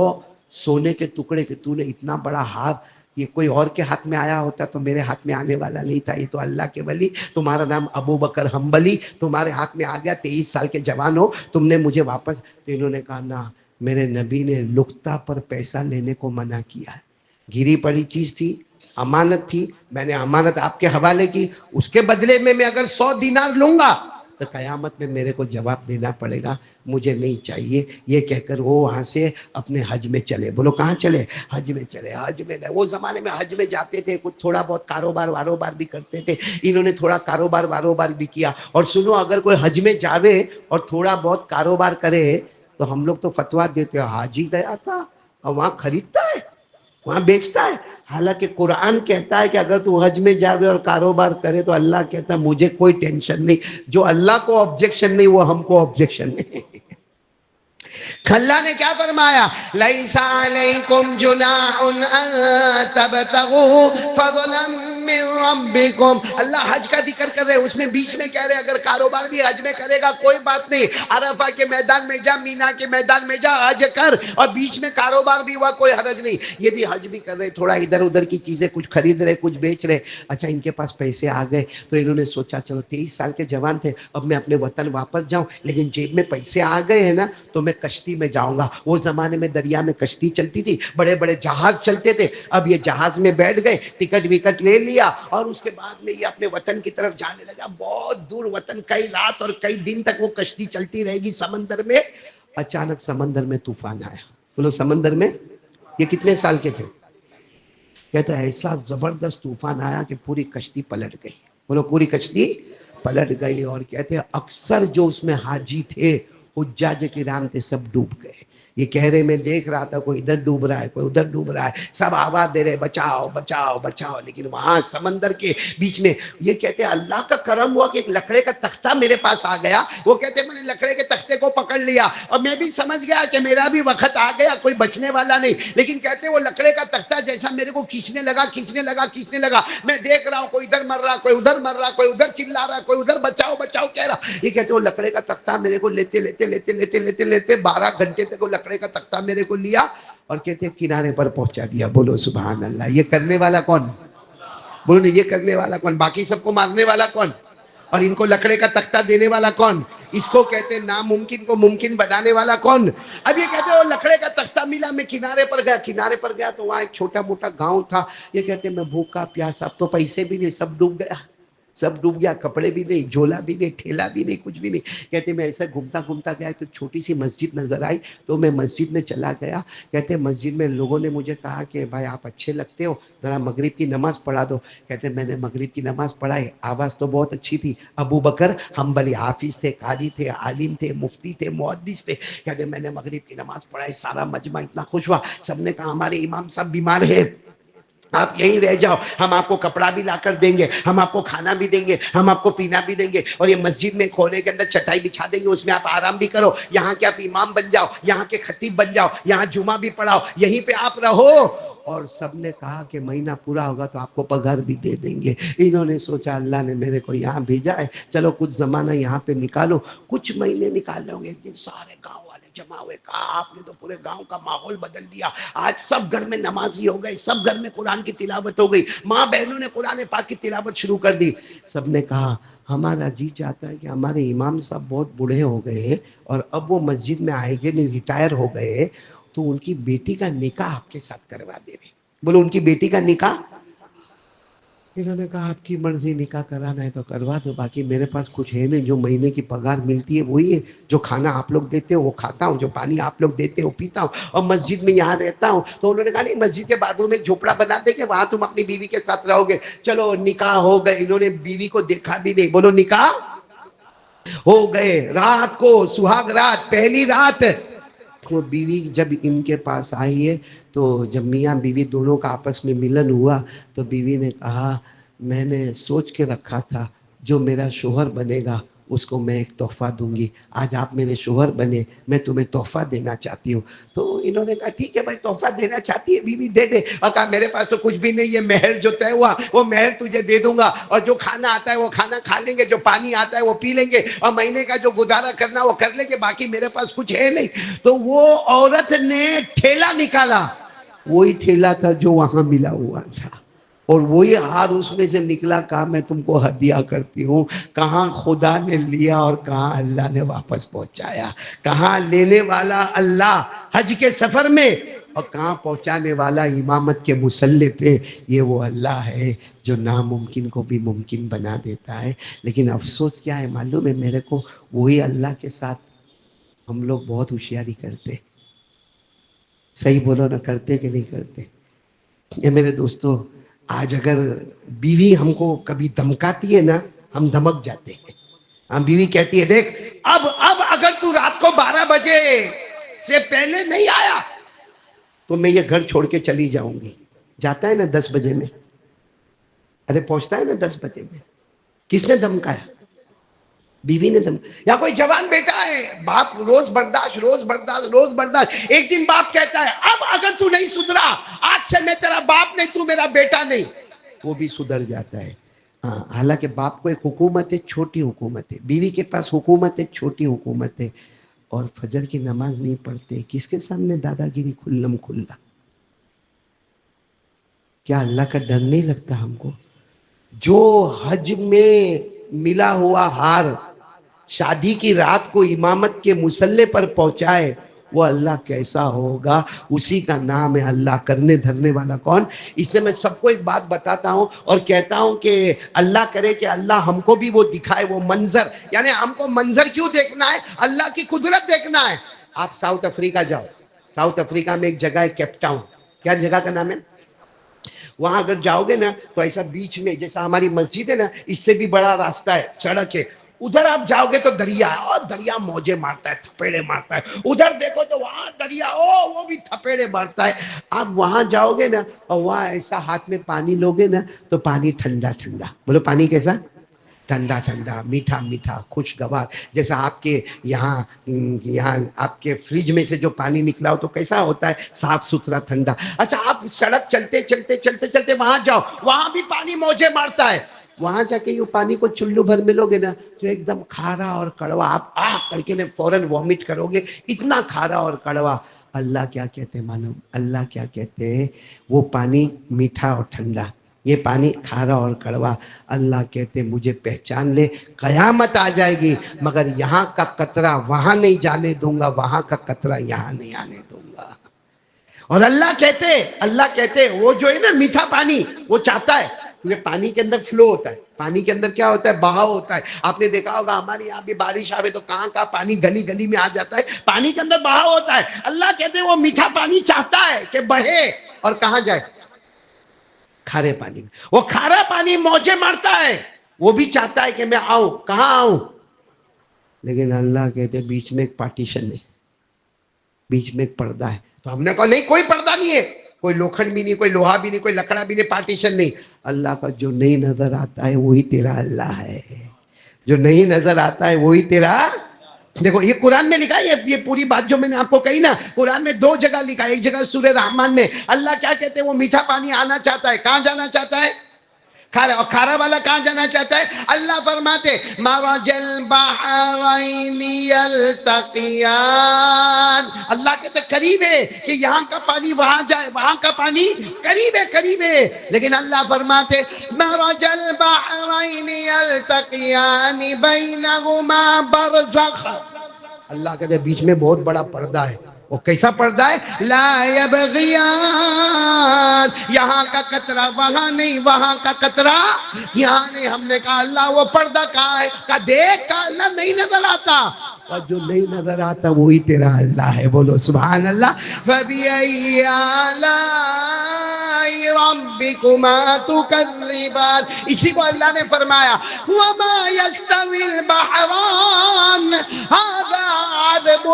سونے کے ٹکڑے کہ تو نے اتنا بڑا ہار، یہ کوئی اور کے ہاتھ میں آیا ہوتا تو میرے ہاتھ میں آنے والا نہیں تھا، یہ تو اللہ کے ولی، تمہارا نام ابو بکر حنبلی، تمہارے ہاتھ میں آ گیا، 23 سال کے جوان ہو، تم نے مجھے واپس۔ تو انہوں نے کہا نہ، میرے نبی نے لقطہ پر پیسہ لینے کو منع کیا ہے، گری پڑی چیز تھی، امانت تھی، میں نے امانت آپ کے حوالے کی، اس کے بدلے میں اگر 100 دینار لوں گا تو قیامت میں میرے کو جواب دینا پڑے گا، مجھے نہیں چاہیے۔ یہ کہہ کر وہ وہاں سے اپنے حج میں چلے۔ بولو کہاں چلے؟ حج میں چلے۔ حج میں گئے، وہ زمانے میں حج میں جاتے تھے، کچھ تھوڑا بہت کاروبار واروبار بھی کرتے تھے، انہوں نے تھوڑا کاروبار واروبار بھی کیا۔ اور سنو، اگر کوئی حج میں جاوے اور تھوڑا بہت کاروبار کرے تو ہم لوگ تو فتویٰ دیتے ہیں، حاجی گیا تھا اور وہاں خریدتا ہے، وہاں بیچتا ہے۔ حالانکہ قرآن کہتا ہے کہ اگر تو حج میں جاوے اور کاروبار کرے تو اللہ کہتا ہے مجھے کوئی ٹینشن نہیں، جو اللہ کو آبجیکشن نہیں وہ ہم کو آبجیکشن نہیں۔ اللہ نے کیا فرمایا، لَيْسَ عَلَيْكُمْ جُنَاحٌ أَن تَبْتَغُوا فَضْلًا مِّن رَبِّكُمْ۔ اللہ حج کا ذکر کر رہے، اس میں بیچ میں کہہ رہے اگر کاروبار بھی حج میں کرے گا کوئی بات نہیں، عرفہ کے میدان میں جا، مینا کے میدان میں جا، حج کر، اور بیچ میں کاروبار بھی ہوا کوئی حرج نہیں۔ یہ بھی حج بھی کر رہے، تھوڑا ادھر ادھر کی چیزیں کچھ خرید رہے، کچھ بیچ رہے۔ اچھا، ان کے پاس پیسے آ گئے تو انہوں نے سوچا چلو 23 سال کے جوان تھے، اب میں اپنے وطن واپس جاؤں، لیکن جیب میں پیسے آ گئے ہیں نا تو میں کشتی میں جاؤں گا۔ وہ زمانے میں دریا میں کشتی چلتی تھی، بڑے بڑے جہاز چلتے تھے، اب یہ جہاز میں بیٹھ گئے، ٹکٹ وکٹ لے لیا، اور اس کے بعد میں یہ اپنے وطن کی طرف جانے لگا۔ بہت دور وطن، کئی رات اور کئی دن تک وہ کشتی چلتی رہے گی سمندر میں۔ اچانک سمندر میں طوفان آیا۔ بولو سمندر میں، یہ کتنے سال کے تھے؟ کہتا ہے ایسا زبردست طوفان آیا کہ پوری کشتی پلٹ گئی۔ بولو پوری کشتی پلٹ گئی، اور کہتے ہیں اکثر جو اس میں حاجی تھے، حجاج کرام تھے، سب ڈوب گئے۔ یہ کہہ رہے میں دیکھ رہا تھا کوئی ادھر ڈوب رہا ہے، کوئی ادھر ڈوب رہا ہے، سب آواز دے رہے بچاؤ بچاؤ بچاؤ، لیکن وہاں سمندر کے بیچ میں یہ کہتے ہیں اللہ کا کرم ہوا کہ ایک لکڑے کا تختہ میرے پاس آ گیا۔ وہ کہتے ہیں میں نے لکڑے کے تختے کو پکڑ لیا اور میں بھی سمجھ گیا کہ میرا بھی وقت آ گیا، کوئی بچنے والا نہیں، لیکن کہتے ہیں وہ لکڑے کا تختہ جیسا میرے کو کھینچنے لگا کھینچنے لگا کھینچنے لگا، میں دیکھ رہا ہوں کوئی ادھر مر رہا، کوئی ادھر مر رہا، کوئی ادھر چلا رہا، کوئی ادھر بچاؤ بچاؤ کہہ رہا۔ یہ کہتے ہیں وہ لکڑے کا تختہ میرے کو لیتے لیتے لیتے لیتے لیتے لیتے 12 گھنٹے تک وہ لکڑے کا تختہ میرے کو لیا اور کہتے ہیں کنارے پر پہنچا دیا۔ بولو سبحان اللہ۔ یہ کرنے والا کون؟ بولو نہیں، یہ کرنے والا کون؟ باقی سب کو مارنے والا کون؟ اور ان کو لکڑے کا تختہ دینے والا کون؟ اس کو کہتے ہیں ناممکن کو ممکن بنانے والا کون؟ اب یہ کہتے ہیں وہ لکڑے کا تختہ ملا، میں کنارے پر گیا، کنارے پر گیا تو وہاں ایک چھوٹا موٹا گاؤں تھا۔ یہ کہتے ہیں میں بھوکا پیاسا، اب تو پیسے بھی نہیں، سب ڈوب گیا، سب ڈوب گیا، کپڑے بھی نہیں، جھولا بھی نہیں، ٹھیلا بھی نہیں، کچھ بھی نہیں۔ کہتے میں ایسا گھومتا گھومتا گیا تو چھوٹی سی مسجد نظر آئی تو میں مسجد میں چلا گیا۔ کہتے مسجد میں لوگوں نے مجھے کہا کہ بھائی آپ اچھے لگتے ہو، ذرا مغرب کی نماز پڑھا دو۔ کہتے میں نے مغرب کی نماز پڑھائی، آواز تو بہت اچھی تھی، ابو بکر حنبلی حافظ تھے، قاری تھے، عالم تھے، مفتی تھے، محدث تھے۔ کہتے میں نے مغرب کی نماز پڑھائی، سارا مجمع اتنا خوش ہوا، سب نے کہا ہمارے امام صاحب بیمار ہیں، آپ یہیں رہ جاؤ، ہم آپ کو کپڑا بھی لا کر دیں گے، ہم آپ کو کھانا بھی دیں گے، ہم آپ کو پینا بھی دیں گے، اور یہ مسجد میں کونے کے اندر چٹائی بچھا دیں گے، اس میں آپ آرام بھی کرو، یہاں کے آپ امام بن جاؤ، یہاں کے خطیب بن جاؤ، یہاں جمعہ بھی پڑھاؤ، یہیں پہ آپ رہو۔ اور سب نے کہا کہ مہینہ پورا ہوگا تو آپ کو پگھر بھی دے دیں گے۔ انہوں نے سوچا اللہ نے میرے کو یہاں بھیجا ہے، چلو کچھ زمانہ یہاں پہ نکالو۔ کچھ مہینے نکالے ہوں گے، ایک دن سارے گاؤں والے جمع ہوئے، کہا آپ نے تو پورے گاؤں کا ماحول بدل دیا، آج سب گھر میں نمازی ہو گئے، سب گھر میں قرآن کی تلاوت ہو گئی، ماں بہنوں نے قرآن پاک کی تلاوت شروع کر دی۔ سب نے کہا ہمارا جی چاہتا ہے کہ ہمارے امام صاحب بہت بوڑھے ہو گئے ہیں اور اب وہ مسجد میں آئے گے نہیں، ریٹائر ہو گئے، تو ان کی بیٹی کا نکاح آپ کے ساتھ کروا دے رہے۔ بولو ان کی بیٹی کا نکاح۔ انہوں نے کہا آپ کی مرضی، نکاح کرانا ہے تو کروا دو، باقی میرے پاس کچھ ہے نہیں، جو مہینے کی پگار ملتی ہے وہی ہے، جو کھانا آپ لوگ دیتے ہو وہ کھاتا ہوں، جو پانی آپ لوگ دیتے ہو پیتا ہوں، اور مسجد میں یہاں رہتا ہوں۔ تو انہوں نے کہا نہیں، مسجد کے بازو میں جھوپڑا بنا دیں گے، وہاں تم اپنی بیوی کے ساتھ رہو گے۔ چلو نکاح ہو گئے، انہوں نے بیوی کو دیکھا بھی نہیں، بولو نکاح ہو گئے۔ رات کو سہاگ رات، پہلی رات، وہ بیوی جب ان کے پاس آئی ہے تو جب میاں بیوی دونوں کا آپس میں ملن ہوا تو بیوی نے کہا میں نے سوچ کے رکھا تھا جو میرا شوہر بنے گا اس کو میں ایک تحفہ دوں گی، آج آپ میرے شوہر بنے، میں تمہیں تحفہ دینا چاہتی ہوں۔ تو انہوں نے کہا ٹھیک ہے بھائی، تحفہ دینا چاہتی ہے بیوی دے دے، اور کہا میرے پاس تو کچھ بھی نہیں ہے، مہر جو طے ہوا وہ مہر تجھے دے دوں گا، اور جو کھانا آتا ہے وہ کھانا کھا لیں گے، جو پانی آتا ہے وہ پی لیں گے، اور مہینے کا جو گزارا کرنا وہ کر لیں گے، باقی میرے پاس کچھ ہے نہیں۔ تو وہ عورت نے ٹھیلا نکالا، وہی ٹھیلا تھا جو وہاں ملا ہوا تھا، اور وہی ہار اس میں سے نکلا، کہا میں تم کو ہدیہ کرتی ہوں۔ کہاں خدا نے لیا اور کہاں اللہ نے واپس پہنچایا، کہاں لینے والا اللہ حج کے سفر میں، اور کہاں پہنچانے والا امامت کے مصلی پہ۔ یہ وہ اللہ ہے جو ناممکن کو بھی ممکن بنا دیتا ہے۔ لیکن افسوس کیا ہے معلوم ہے میرے کو، وہی اللہ کے ساتھ ہم لوگ بہت ہوشیاری کرتے۔ صحیح بولو نا، کرتے کہ نہیں کرتے؟ یہ میرے دوستو، آج اگر بیوی ہم کو کبھی دھمکاتی ہے نا، ہم دھمک جاتے ہیں۔ ہم بیوی کہتی ہے دیکھ اب اگر تو رات کو 12 بجے سے پہلے نہیں آیا تو میں یہ گھر چھوڑ کے چلی جاؤں گی۔ جاتا ہے نا 10 بجے میں، ارے پہنچتا ہے نا 10 بجے میں، کس نے دھمکایا؟ بیوی نے یا کوئی جوان بیٹا ہے، باپ روز برداشت روز برداشت روز برداشت، ایک دن باپ کہتا ہے اب اگر تو نہیں سدھرا، آج سے میں تیرا باپ نہیں، تو میرا بیٹا نہیں، وہ بھی سدھر جاتا ہے۔ ہاں، حالانکہ باپ کو ایک حکومت ہے، چھوٹی حکومت ہے، بیوی کے پاس حکومت ہے، چھوٹی حکومت ہے، اور فجر کی نماز نہیں پڑھتے، کس کے سامنے دادا گیری کھلم کھلا؟ کیا اللہ کا ڈر نہیں لگتا ہم کو؟ جو حج میں ملا ہوا ہار شادی کی رات کو امامت کے مصلی پر پہنچائے، وہ اللہ کیسا ہوگا؟ اسی کا نام ہے اللہ کرنے دھرنے والا۔ کون؟ اس لیے میں سب کو ایک بات بتاتا ہوں اور کہتا ہوں کہ اللہ کرے کہ اللہ ہم کو بھی وہ دکھائے، وہ منظر، یعنی ہم کو منظر کیوں دیکھنا ہے؟ اللہ کی قدرت دیکھنا ہے۔ آپ ساؤتھ افریقہ جاؤ، ساؤتھ افریقہ میں ایک جگہ ہے کیپ ٹاؤن، کیا جگہ کا نام ہے؟ وہاں اگر جاؤ گے نا تو ایسا بیچ میں، جیسا ہماری مسجد ہے نا، اس سے بھی بڑا راستہ ہے، سڑک ہے، ادھر آپ جاؤ گے تو دریا ہے، اور دریا موجے مارتا ہے، تھپیڑے مارتا ہے۔ ادھر دیکھو تو وہاں دریا، وہ بھی تھپیڑے مارتا ہے۔ آپ وہاں جاؤ گے نا اور وہاں ایسا ہاتھ میں پانی لوگے نا تو پانی ٹھنڈا ٹھنڈا، بولو پانی کیسا؟ ٹھنڈا ٹھنڈا، میٹھا میٹھا، خوشگوار، جیسا آپ کے یہاں آپ کے فریج میں سے جو پانی نکلا ہو تو کیسا ہوتا ہے؟ صاف ستھرا ٹھنڈا۔ اچھا آپ سڑک چلتے چلتے چلتے چلتے وہاں جاؤ، وہاں بھی پانی موجے مارتا ہے، وہاں جا کے یہ پانی کو چلو بھر میں لوگے نا تو ایک دم کھارا اور کڑوا، آپ کر کے فوراً وامٹ کرو گے، اتنا کھارا اور کڑوا۔ اللہ کیا کہتے ہیں معلوم؟ اللہ کیا کہتے ہیں؟ وہ پانی میٹھا اور ٹھنڈا، یہ پانی کھارا اور کڑوا۔ اللہ کہتے مجھے پہچان لے، قیامت آ جائے گی مگر یہاں کا قطرہ وہاں نہیں جانے دوں گا، وہاں کا قطرہ یہاں نہیں آنے دوں گا۔ اور اللہ کہتے وہ جو ہے نا میٹھا پانی، وہ چاہتا ہے کیونکہ پانی کے اندر فلو ہوتا ہے، پانی کے اندر کیا ہوتا ہے؟ بہاؤ ہوتا ہے۔ آپ نے دیکھا ہوگا ہمارے یہاں بھی بارش آوے تو کہاں کا پانی گلی گلی میں آ جاتا ہے، پانی کے اندر بہاؤ ہوتا ہے۔ اللہ کہتے ہیں وہ میٹھا پانی چاہتا ہے کہ بہے اور کہاں جائے؟ کھارے پانی میں۔ وہ کھارا پانی موجے مارتا ہے، وہ بھی چاہتا ہے کہ میں آؤں، کہاں آؤں؟ لیکن اللہ کہتے بیچ میں ایک پارٹیشن ہے، بیچ میں ایک پردہ ہے۔ تو ہم نے کہا نہیں، کوئی پردہ نہیں ہے، کوئی لوکھنڈ بھی نہیں، کوئی لوہا بھی نہیں، کوئی لکڑا بھی نہیں، پارٹیشن نہیں۔ اللہ کا جو نہیں نظر آتا ہے وہی تیرا اللہ ہے، جو نہیں نظر آتا ہے وہی تیرا۔ دیکھو یہ قرآن میں لکھا ہے، یہ پوری بات جو میں نے آپ کو کہی نا، قرآن میں 2 جگہ لکھا ہے، ایک جگہ سورہ رحمان میں اللہ کیا کہتے ہیں؟ وہ میٹھا پانی آنا چاہتا ہے، کہاں جانا چاہتا ہے؟ کھارا، اور کھارا والا کہاں جانا چاہتا ہے؟ اللہ فرماتے مرج البحرین یلتقیان، اللہ کہتے قریب ہے کہ یہاں کا پانی وہاں جائے، وہاں کا پانی قریب ہے، قریب ہے، لیکن اللہ فرماتے مرج البحرین یلتقیان بینہما برزخ، اللہ کہتے بیچ میں بہت بڑا پردہ ہے، وہ کیسا پردہ ہے؟ لا یبغیان، یہاں کا قطرہ وہاں نہیں، وہاں کا قطرہ یہاں نہیں۔ ہم نے کہا اللہ وہ پردہ کہاں ہے؟ کہا دیکھ، کہا اللہ نہیں نظر آتا، اور جو نہیں نظر آتا وہی تیرا اللہ ہے۔ بولو سبحان اللہ۔ فَبِأَيِّ آلَاءِ رَبِّكُمَا تُكَذِّبَانِ، اسی کو اللہ نے فرمایا وَمَا يَسْتَوِي الْبَحْرَانِ هَذَا عَذْبٌ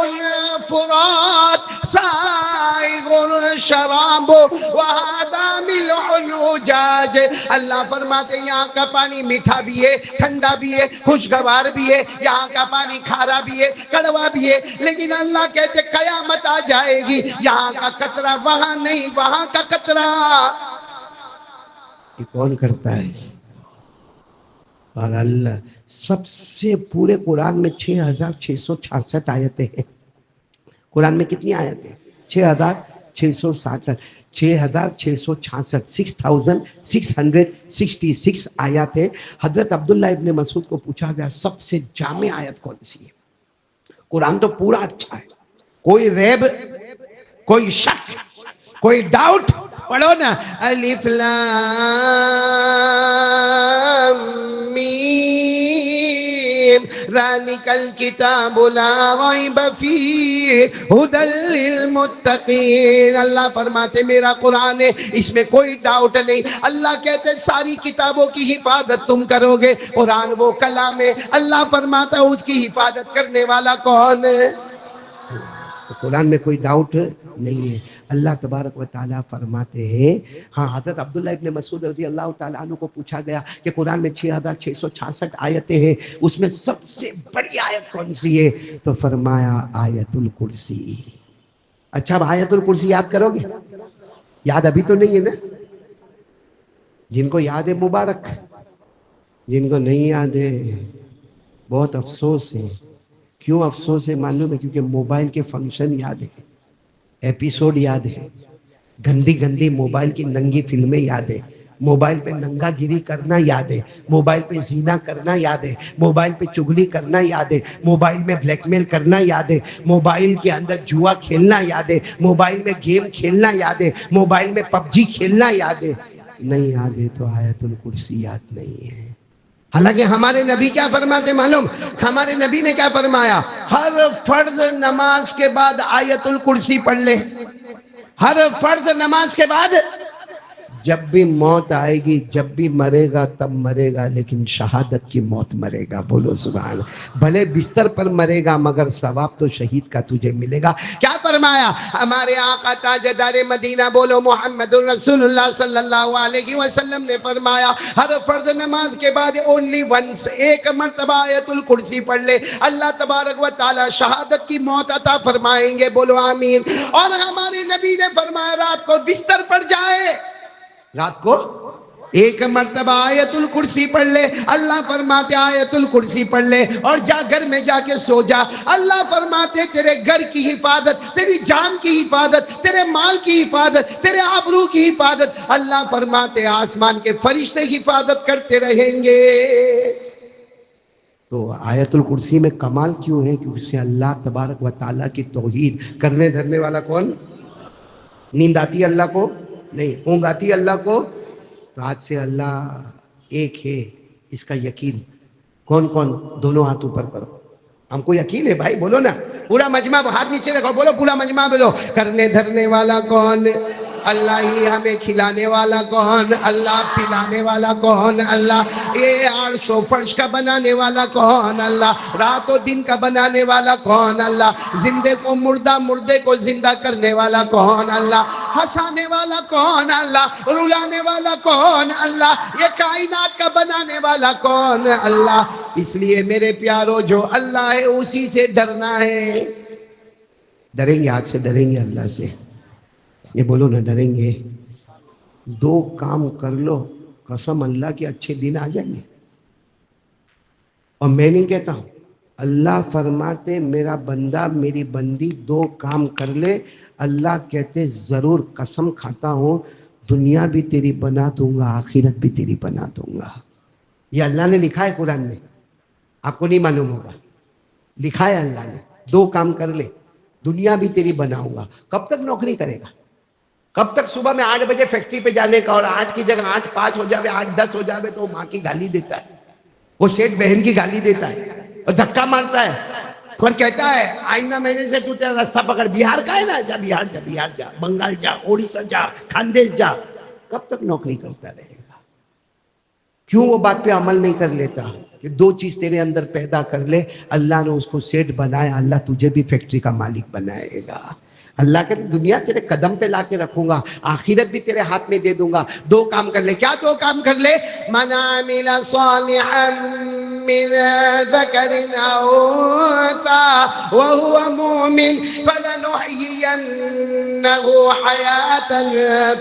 فُرَاتٌ سَائِغٌ شَرَابُهُ وَهَذَا مِلْحٌ أُجَاجٌ۔ اللہ فرماتے یہاں کا پانی میٹھا بھی ہے، ٹھنڈا بھی ہے، خوشگوار بھی ہے، یہاں کا پانی کھارا بھی ہے، کڑوا بھی ہے، لیکن اللہ کہتے قیامت آ جائے گی، یہاں کا قطرہ وہاں نہیں، وہاں کا قطرہ۔ یہ کون کرتا ہے؟ اور اللہ۔ سب سے پورے قرآن میں 6666 آیتیں ہیں۔ قرآن میں کتنی آیتیں؟ 6666، 6666، 6666 آیات ہے۔ حضرت عبداللہ ابن مسعود کو پوچھا گیا سب سے جامع آیت کون سی ہے؟ قرآن تو پورا اچھا ہے، کوئی ریب، کوئی شک، کوئی ڈاؤٹ، پڑھو نا، الف لام میم ذالک الکتاب لا ریب فیہ ھدی للمتقین۔ اللہ فرماتے میرا قرآن ہے، اس میں کوئی ڈاؤٹ نہیں۔ اللہ کہتے ساری کتابوں کی حفاظت تم کرو گے، قرآن وہ کلام ہے، اللہ فرماتا اس کی حفاظت کرنے والا کون ہے؟ قرآن میں کوئی ڈاؤٹ نہیں ہے۔ اللہ تبارک و تعالیٰ فرماتے ہیں، ہاں حضرت عبداللہ ابن مسعود رضی اللہ تعالیٰ عنہ کو پوچھا گیا کہ قرآن میں 6666 آیتیں ہیں، اس میں سب سے بڑی آیت کون سی ہے؟ تو فرمایا آیت الکرسی۔ اچھا اب آیت الکرسی یاد کرو گے؟ یاد ابھی تو نہیں ہے نا؟ جن کو یاد ہے مبارک، جن کو نہیں یاد ہے بہت افسوس ہے۔ کیوں افسوس ہے معلوم ہے؟ کیونکہ موبائل کے فنکشن یاد ہے، ایپیسوڈ یاد ہے، گندی گندی موبائل کی ننگی فلمیں یاد ہے، موبائل پہ ننگا گیری کرنا یاد ہے، موبائل پہ زنا کرنا یاد ہے، موبائل پہ چگلی کرنا یاد ہے، موبائل میں بلیک میل کرنا یاد ہے، موبائل کے اندر جوا کھیلنا یاد ہے، موبائل میں گیم کھیلنا یاد ہے، موبائل میں پب جی کھیلنا یاد ہے۔ نہیں یاد ہے تو آیت الکرسی یاد نہیں ہے۔ حالانکہ ہمارے نبی کیا فرماتے معلوم؟ ہمارے نبی نے کیا فرمایا؟ ہر فرض نماز کے بعد آیت الکرسی پڑھ لے، ہر فرض نماز کے بعد۔ جب بھی موت آئے گی، جب بھی مرے گا تب مرے گا، لیکن شہادت کی موت مرے گا۔ بولو سبحان اللہ۔ بھلے بستر پر مرے گا مگر ثواب تو شہید کا تجھے ملے گا۔ کیا فرمایا ہمارے آقا تاجدار مدینہ، بولو محمد رسول اللہ صلی اللہ علیہ وسلم نے فرمایا ہر فرض نماز کے بعد اونلی ونس، ایک مرتبہ آیت الکرسی پڑھ لے، اللہ تبارک و تعالی شہادت کی موت عطا فرمائیں گے۔ بولو آمین۔ اور ہمارے نبی نے فرمایا رات کو بستر پر جائے، رات کو ایک مرتبہ آیت الکرسی پڑھ لے، اللہ فرماتے آیت الکرسی پڑھ لے اور جا گھر میں جا کے سو جا، اللہ فرماتے تیرے گھر کی حفاظت، تیری جان کی حفاظت، تیرے مال کی حفاظت، تیرے آبرو کی حفاظت، اللہ فرماتے آسمان کے فرشتے حفاظت کرتے رہیں گے۔ تو آیت الکرسی میں کمال کیوں ہے؟ کیونکہ اس سے اللہ تبارک و تعالیٰ کی توحید کرنے دھرنے والا کون؟ نیند آتی ہے اللہ کو؟ نہیں۔ اونگ آتی ہے اللہ کو؟ تو آج سے اللہ ایک ہے، اس کا یقین۔ کون کون؟ دونوں ہاتھ اوپر کرو، ہم کو یقین ہے بھائی، بولو نا پورا مجمع، ہاتھ نیچے رکھو، بولو پورا مجمع بولو، کرنے دھرنے والا کون؟ اللہ ہی۔ ہمیں کھلانے والا کون؟ اللہ۔ پلانے والا کون؟ اللہ۔ یہ عرش و فرش کا بنانے والا کون؟ اللہ۔ رات و دن کا بنانے والا کون؟ اللہ۔ زندے کو مردہ، مردے کو زندہ کرنے والا کون؟ اللہ۔ ہنسانے والا کون؟ اللہ۔ رلانے والا کون؟ اللہ۔ یہ کائنات کا بنانے والا کون؟ اللہ۔ اس لیے میرے پیارو جو اللہ ہے اسی سے ڈرنا ہے۔ ڈریں گے؟ آج سے ڈریں گے اللہ سے؟ یہ بولو نا، ڈریں گے؟ دو کام کر لو، قسم اللہ کے اچھے دن آ جائیں گے۔ اور میں نہیں کہتا ہوں، اللہ فرماتے میرا بندہ میری بندی دو کام کر لے، اللہ کہتے ضرور قسم کھاتا ہوں دنیا بھی تیری بنا دوں گا، آخرت بھی تیری بنا دوں گا۔ یہ اللہ نے لکھا ہے قرآن میں، آپ کو نہیں معلوم ہوگا، لکھا ہے اللہ نے۔ دو کام کر لے، دنیا بھی تیری بناؤں گا. کب تک نوکری کرے گا؟ کب تک صبح میں 8 بجے فیکٹری پہ جانے کا، اور 8 کی جگہ 8:05 ہو جاوے، 8:10 ہو جاوے تو ماں کی گالی دیتا ہے، وہ سیٹ بہن کی گالی دیتا ہے اور دھکا مارتا ہے اور کہتا ہے آئندہ مہینے سے تو تیرا راستہ پکڑ، بہار کا ہے نا، جا بہار جا، بہار جا، بنگال جا، اڑیسہ جا، خاندیش جا. کب تک نوکری کرتا رہے گا؟ کیوں وہ بات پہ عمل نہیں کر لیتا کہ 2 چیز تیرے اندر پیدا کر لے. اللہ نے اس کو سیٹ بنایا، اللہ تجھے بھی فیکٹری کا مالک بنائے گا. اللہ کہتے دنیا تیرے قدم پہ لا کے رکھوں گا، آخرت بھی تیرے ہاتھ میں دے دوں گا. 2 کام کر لے. کیا 2 کام کر لے؟ من عمل صالحا من ذکر او انثى وهو مؤمن فلنحيينه حياة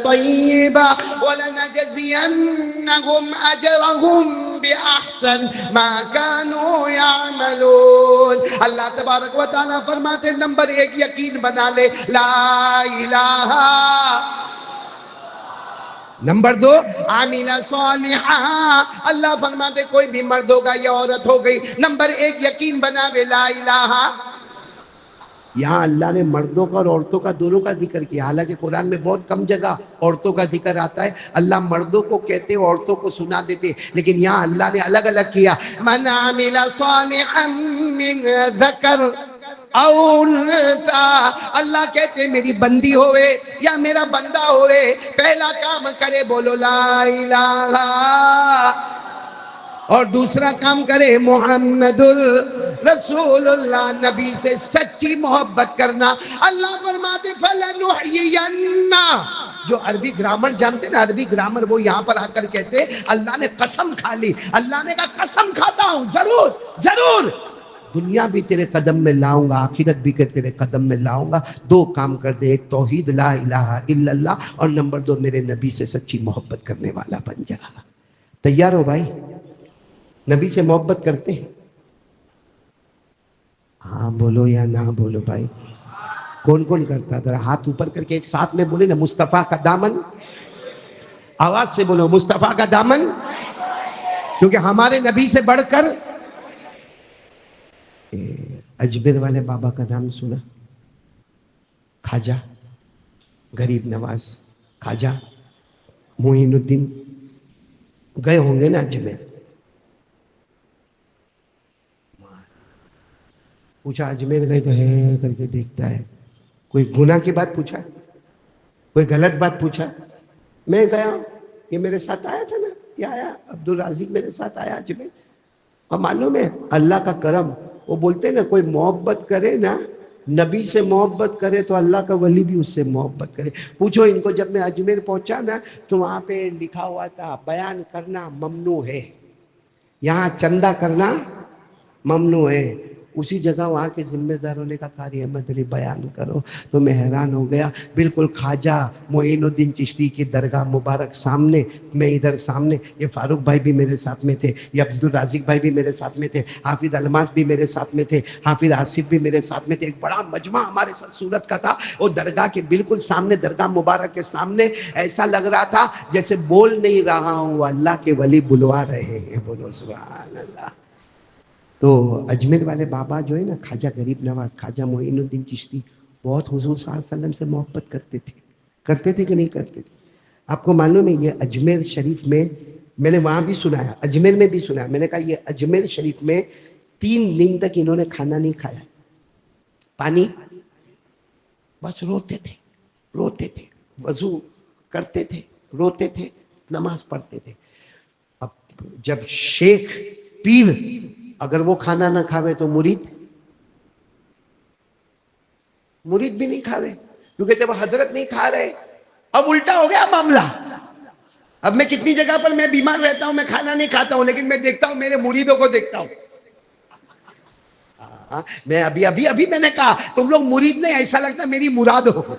طيبة ولنجزينهم أجرهم بأحسن ما كانوا يعملون. اللہ تبارک و تعالیٰ فرماتے نمبر 1 یقین بنا لے لا الہ. نمبر 2 عامل صالحا. اللہ فرماتے کوئی بھی مرد ہوگا یا عورت ہو گئی، نمبر 1 یقین بنا لے لا الہ. یہاں اللہ نے مردوں کا اور عورتوں کا دونوں کا ذکر کیا، حالانکہ قرآن میں بہت کم جگہ عورتوں کا ذکر آتا ہے. اللہ مردوں کو کہتے عورتوں کو سنا دیتے، لیکن یہاں اللہ نے الگ الگ کیا. من عمل صالحا من ذکر او انثى. اللہ کہتے میری بندی ہوئے یا میرا بندہ ہوئے، پہلا کام کرے بولو لا الہ، اور دوسرا کام کرے محمد رسول اللہ، نبی سے سچی محبت کرنا. اللہ فرماتے فَلَنُحْيِيَنَّ. جو عربی گرامر جانتے نا، عربی گرامر، وہ یہاں پر آ کر کہتے اللہ نے قسم کھا لی. اللہ نے کہا قسم کھاتا ہوں ضرور ضرور دنیا بھی تیرے قدم میں لاؤں گا، آخرت بھی تیرے قدم میں لاؤں گا. 2 کام کر دے، ایک توحید لا الہ الا اللہ، اور نمبر 2 میرے نبی سے سچی محبت کرنے والا بن جا. تیار ہو بھائی؟ نبی سے محبت کرتے ہیں؟ ہاں بولو یا نہ بولو بھائی. کون کون کرتا؟ ذرا ہاتھ اوپر کر کے ایک ساتھ میں بولے نا، مصطفیٰ کا دامن. آواز سے بولو مصطفیٰ کا دامن، کیونکہ ہمارے نبی سے بڑھ کر. اجمیر والے بابا کا نام سنا؟ خواجہ غریب نواز خواجہ معین الدین. گئے ہوں گے نا اجمیر؟ پوچھا اجمیر گئے تو ہے کر کے دیکھتا ہے. کوئی گناہ کی بات پوچھا؟ کوئی غلط بات پوچھا؟ میں گیا، یہ میرے ساتھ آیا تھا نا، یہ آیا عبدالرازق میرے ساتھ آیا اجمیر. اور معلوم ہے اللہ کا کرم، وہ بولتے ہیں نا کوئی محبت کرے نا، نبی سے محبت کرے تو اللہ کا ولی بھی اس سے محبت کرے. پوچھو ان کو، جب میں اجمیر پہنچا نا تو وہاں پہ لکھا ہوا تھا بیان کرنا ممنوع ہے، یہاں چندہ کرنا ممنوع ہے. اسی جگہ وہاں کے ذمہ داروں نے کہا قاری احمد علی بیان کرو. تو میں حیران ہو گیا، بالکل خواجہ معین الدین چشتی کی درگاہ مبارک سامنے، میں ادھر سامنے، یہ فاروق بھائی بھی میرے ساتھ میں تھے، یہ عبدالرازق بھائی بھی میرے ساتھ میں تھے، حافظ الماس بھی میرے ساتھ میں تھے، حافظ آصف بھی میرے ساتھ میں تھے. ایک بڑا مجمع ہمارے ساتھ صورت کا تھا. وہ درگاہ کے بالکل سامنے، درگاہ مبارک کے سامنے ایسا لگ رہا تھا جیسے بول نہیں رہا ہوں، اللہ کے ولی بلوا رہے ہیں. بولو سبحان اللہ. تو اجمیر والے بابا جو ہے نا، خواجہ غریب نواز خواجہ معین الدین چشتی، بہت حضور صلی اللہ علیہ وسلم سے محبت کرتے تھے. کرتے تھے کہ نہیں کرتے تھے؟ آپ کو معلوم ہے یہ اجمیر شریف میں، میں نے وہاں بھی سنایا، اجمیر میں بھی سنایا، میں نے کہا یہ اجمیر شریف میں 3 دن تک انہوں نے کھانا نہیں کھایا، پانی، بس روتے تھے روتے تھے، وضو کرتے تھے، روتے تھے، نماز پڑھتے تھے. اب جب شیخ پیر اگر وہ کھانا نہ کھاوے تو مرید بھی نہیں کھاوے، کیونکہ جب حضرت نہیں کھا رہے. اب الٹا ہو گیا معاملہ. اب میں کتنی جگہ پر میں بیمار رہتا ہوں، میں کھانا نہیں کھاتا ہوں، لیکن میں دیکھتا ہوں میرے مریدوں کو دیکھتا ہوں. میں ابھی میں نے کہا تم لوگ مرید نہیں، ایسا لگتا میری مراد ہو.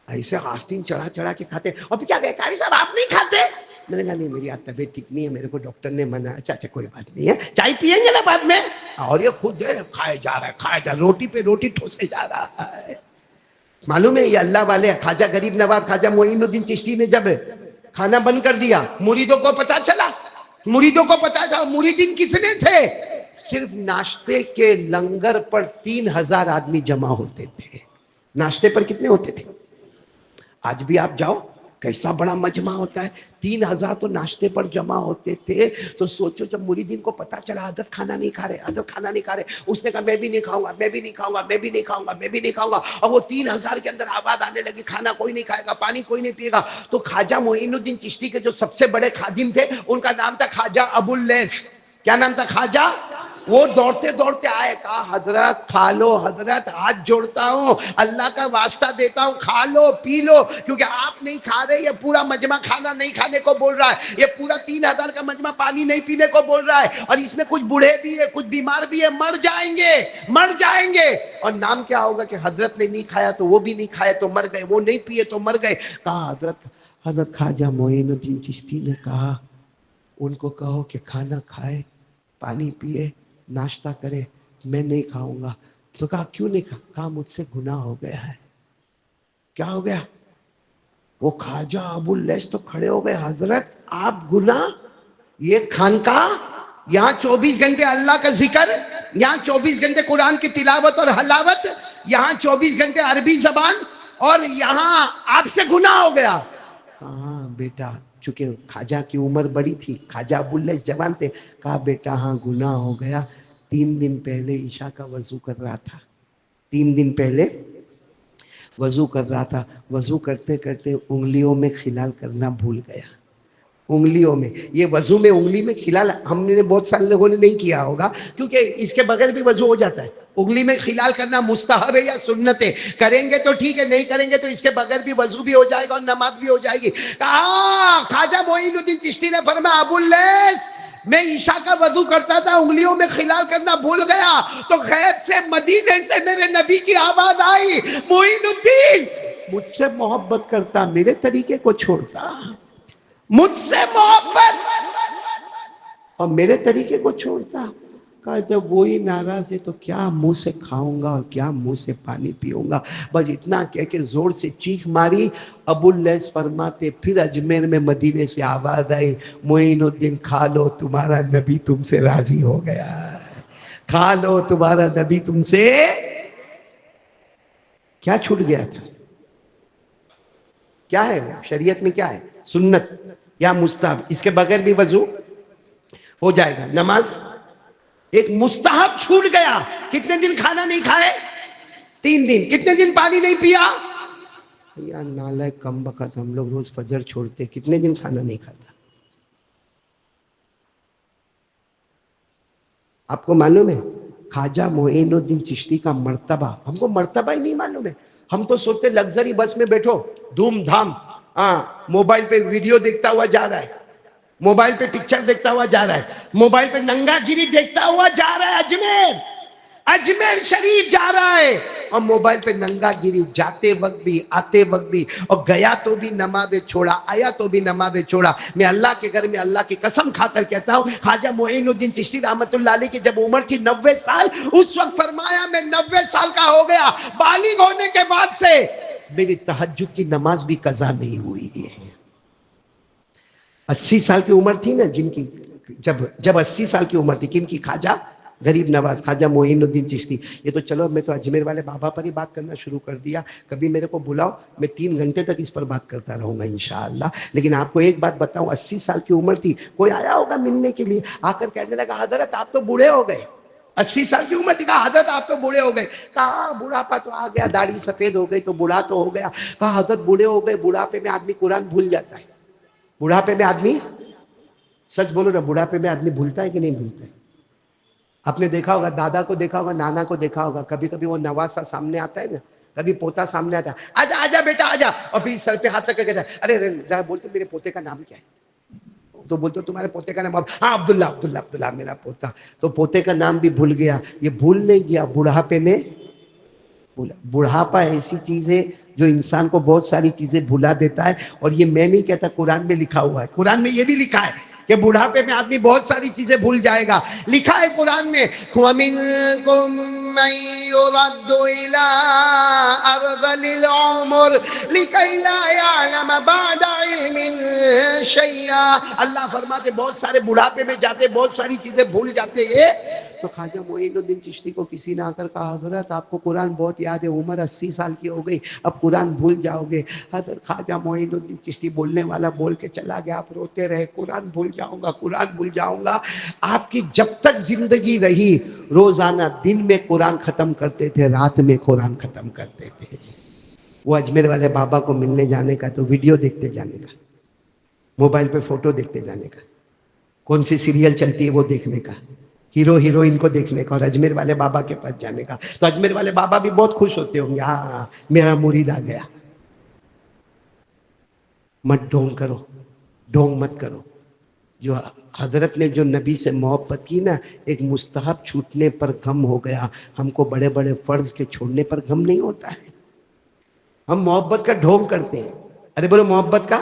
ایسے آستین چڑھا چڑھا کے کھاتے. اور کیا کہے قاری صاحب آپ نہیں کھاتے؟ میں نے کہا نہیں میری طبیعت ٹھیک نہیں ہے، میرے کو ڈاکٹر نے منع. اچھا کوئی بات نہیں ہے، چائے پیئیں گے نا بعد میں. اور یہ خود کھائے جا رہا ہے، کھائے جا، روٹی پہ روٹی ٹھوسے جا رہا ہے. معلوم ہے یہ اللہ والے خواجہ غریب نواز خواجہ معین الدین چشتی نے جب کھانا بند کر دیا، مریدوں کو پتا چلا، مریدین کتنے تھے؟ صرف ناشتے کے لنگر پر 3000 آدمی جمع ہوتے تھے. ناشتے پر کتنے ہوتے تھے؟ آج بھی آپ جاؤ کیسا بڑا مجمع ہوتا ہے. 3000 تو ناشتے پر جمع ہوتے تھے. تو سوچو جب مریدین کو پتا چلا حضرت کھانا نہیں کھا رہے، حضرت کھانا نہیں کھا رہے، اس نے کہا میں بھی نہیں کھاؤں گا، میں بھی نہیں کھاؤں گا، میں بھی نہیں کھاؤں گا، میں بھی نہیں کھاؤں گا. اور وہ 3000 کے اندر آواز آنے لگی کھانا کوئی نہیں کھائے گا، پانی کوئی نہیں پیے گا. تو خواجہ معین الدین چشتی کے جو سب سے بڑے خادم تھے ان کا نام تھا خواجہ ابو اللیث. کیا نام تھا؟ خواجہ. وہ دوڑتے دوڑتے آئے، کہا حضرت کھا لو، حضرت ہاتھ جوڑتا ہوں، اللہ کا واسطہ دیتا ہوں، کھا لو پی لو، کیونکہ آپ نہیں کھا رہے. یہ پورا مجمع کھانا نہیں کھانے کو بول رہا ہے، یہ پورا 3000 کا مجمع پانی نہیں پینے کو بول رہا ہے، اور اس میں کچھ بوڑھے بھی ہے، کچھ بیمار بھی ہے، مر جائیں گے، مر جائیں گے. اور نام کیا ہوگا کہ حضرت نے نہیں کھایا تو وہ بھی نہیں کھائے تو مر گئے، وہ نہیں پیے تو مر گئے. کہا حضرت خواجہ معین الدین چشتی نے کہا ان کو کہو کہ کھانا کھائے، پانی پیے، ناشتہ کرے، میں نہیں کھاؤں گا. تو کہا کیوں نہیں کھا؟ کہا مجھ سے گناہ ہو گیا ہے. کیا ہو گیا؟ وہ خواجہ ابو اللیث تو کھڑے ہو گئے، حضرت آپ گناہ؟ یہ خانقاہ یہاں 24 گھنٹے اللہ کا ذکر، یہاں 24 گھنٹے قرآن کی تلاوت اور حلاوت، یہاں 24 گھنٹے عربی زبان، اور یہاں آپ سے گناہ ہو گیا. ہاں بیٹا، چونکہ خواجہ کی عمر بڑی تھی، خواجہ ابو اللیث جوان تھے. کہا بیٹا ہاں گناہ ہو گیا. 3 دن پہلے عشاء کا وضو کر رہا تھا، 3 دن پہلے وضو کر رہا تھا، وضو کرتے کرتے انگلیوں میں خلال کرنا بھول گیا. انگلیوں میں، یہ وضو میں انگلی میں خلال ہم نے بہت سارے لوگوں نے نہیں کیا ہوگا، کیونکہ اس کے بغیر بھی وضو ہو جاتا ہے. انگلی میں خلال کرنا مستحب ہے یا سنت ہے؟ کریں گے تو ٹھیک ہے، نہیں کریں گے تو اس کے بغیر بھی وضو بھی ہو جائے گا اور نماز بھی ہو جائے گی. خواجہ معین الدین چشتی نے فرمایا ابو اللیث میں عشاء کا وضو کرتا تھا، انگلیوں میں خلال کرنا بھول گیا، تو غیب سے مدینے سے میرے نبی کی آواز آئی معین الدین مجھ سے محبت کرتا، میرے طریقے کو چھوڑتا، مجھ سے محبت اور میرے طریقے کو چھوڑتا. کہا جب وہی ناراض ہے تو کیا منہ سے کھاؤں گا اور کیا منہ سے پانی پیوں گا. بس اتنا کہہ کے زور سے چیخ ماری. ابو اللیث فرماتے پھر اجمیر میں مدینے سے آواز آئی معین الدین کھا لو، تمہارا نبی تم سے راضی ہو گیا، کھا لو تمہارا نبی تم سے. کیا چھوٹ گیا تھا؟ کیا ہے شریعت میں؟ کیا ہے؟ سنت یا مستحب. اس کے بغیر بھی وضو ہو جائے گا. نماز ایک مستحب چھوٹ گیا. کتنے دن کھانا نہیں کھائے؟ 3 دن. کتنے دن پانی نہیں پیا؟ یا نالائق کم بخت، ہم لوگ روز فجر چھوڑتے، کتنے دن کھانا نہیں کھاتا؟ آپ کو معلوم ہے خواجہ معین الدین چشتی کا مرتبہ؟ ہم کو مرتبہ ہی نہیں معلوم ہے. ہم تو سوچتے لگزری بس میں بیٹھو دھوم دھام، موبائل پہ ویڈیو دیکھتا ہوا جا رہا ہے، موبائل پہ پکچر دیکھتا ہوا جا رہا ہے، موبائل پہ ننگا گیری دیکھتا ہوا جا رہا ہے، اجمیر شریف جا رہا ہے، اور موبائل پہ ننگا گیری جاتے وقت بھی آتے وقت بھی، اور گیا تو بھی نمازیں چھوڑا، آیا تو بھی نمازیں چھوڑا. میں اللہ کے گھر میں اللہ کی قسم کھا کر کہتا ہوں خواجہ معین الدین چشتی رحمت اللہ علیہ کی جب عمر تھی 90 سال، اس وقت فرمایا میں 90 سال کا ہو گیا، بالغ ہونے کے بعد سے میری تہجد کی نماز بھی قضا نہیں ہوئی ہے. 80 سال کی عمر تھی نا جن کی، جب 80 سال کی عمر تھی کن کی؟ خواجہ غریب نواز خواجہ معین الدین چشتی. یہ تو چلو میں تو اجمیر والے بابا پر ہی بات کرنا شروع کر دیا. کبھی میرے کو بلاؤ، میں 3 گھنٹے تک اس پر بات کرتا رہوں گا انشاءاللہ. لیکن آپ کو ایک بات بتاؤں، 80 سال کی عمر تھی، کوئی آیا ہوگا ملنے کے لیے، آ کر کہنے لگا حضرت آپ تو بوڑھے ہو گئے. 80 سال کی عمر تھی، کہا حضرت آپ تو بوڑھے ہو گئے. کہا بوڑھاپا تو آ گیا، داڑھی سفید ہو گئی تو بوڑھا تو ہو گیا. کہا حضرت بوڑھے ہو گئے، بوڑھاپے میں آدمی قرآن بھول جاتا ہے. بوڑھاپے میں آدمی، سچ بولو نا، بوڑھاپے میں آدمی بھولتا ہے کہ نہیں بھولتا ہے؟ آپ نے دیکھا ہوگا، دادا کو دیکھا ہوگا، نانا کو دیکھا ہوگا، کبھی کبھی وہ نواسا سامنے آتا ہے نا، کبھی پوتا سامنے آتا ہے، آجا آجا بیٹا آجا، اور پھر سر پہ ہاتھ رکھ کے کہتا ہے ارے ذرا بولتے میرے پوتے کا نام کیا ہے؟ تو بولتے تمہارے پوتے کا نام؟ ہاں عبداللہ عبداللہ عبداللہ میرا پوتا. تو پوتے کا نام بھی بھول گیا. یہ بھول نہیں گیا، بڑھاپے میں بولا. بڑھاپا ایسی چیز ہے جو انسان کو بہت ساری چیزیں بھلا دیتا ہے. اور یہ میں نہیں کہتا، قرآن میں لکھا ہوا ہے. قرآن میں یہ بھی لکھا ہے کہ بڑھاپے میں آدمی بہت ساری چیزیں بھول جائے گا. لکھا ہے قرآن میں وَمِنْكُمْ مَنْ يُرَدُّ إِلَىٰ أَرْذَلِ الْعُمُرِ لِكَيْ لَا يَعْلَمَ بَعْدَ علم شیئا. اللہ فرماتے بہت سارے بڑھاپے میں جاتے, بہت ساری چیزیں بھول جاتے ہیں. تو خواجہ معین الدین چشتی کو کسی نے آ کر کہا حضرت آپ کو قرآن بہت یاد ہے, عمر 80 سال کی ہو گئی, اب قرآن بھول جاؤ گے. حضرت خواجہ معین الدین چشتی بولنے والا بول کے چلا گیا, آپ روتے رہے قرآن بھول جاؤں گا, قرآن بھول جاؤں گا. آپ کی جب تک زندگی رہی روزانہ دن میں قرآن ختم کرتے تھے, رات میں قرآن ختم کرتے تھے. وہ اجمیر والے بابا کو ملنے جانے کا تو ویڈیو دیکھتے جانے کا, موبائل پہ فوٹو دیکھتے جانے کا, کون سی سیریل چلتی ہے وہ دیکھنے کا, ہیرو ہیروئن کو دیکھنے کا, اور اجمیر والے بابا کے پاس جانے کا. تو اجمیر والے بابا بھی بہت خوش ہوتے ہوں گے, ہاں میرا مرید آ گیا. مت ڈھونگ کرو, ڈھونگ مت کرو. جو حضرت نے جو نبی سے محبت کی نا, ایک مستحب چھوٹنے پر غم ہو گیا, ہم کو بڑے بڑے فرض کے چھوڑنے پر غم نہیں ہوتا ہے. ہم محبت کا ڈھونگ کرتے ہیں. ارے بولو محبت کا.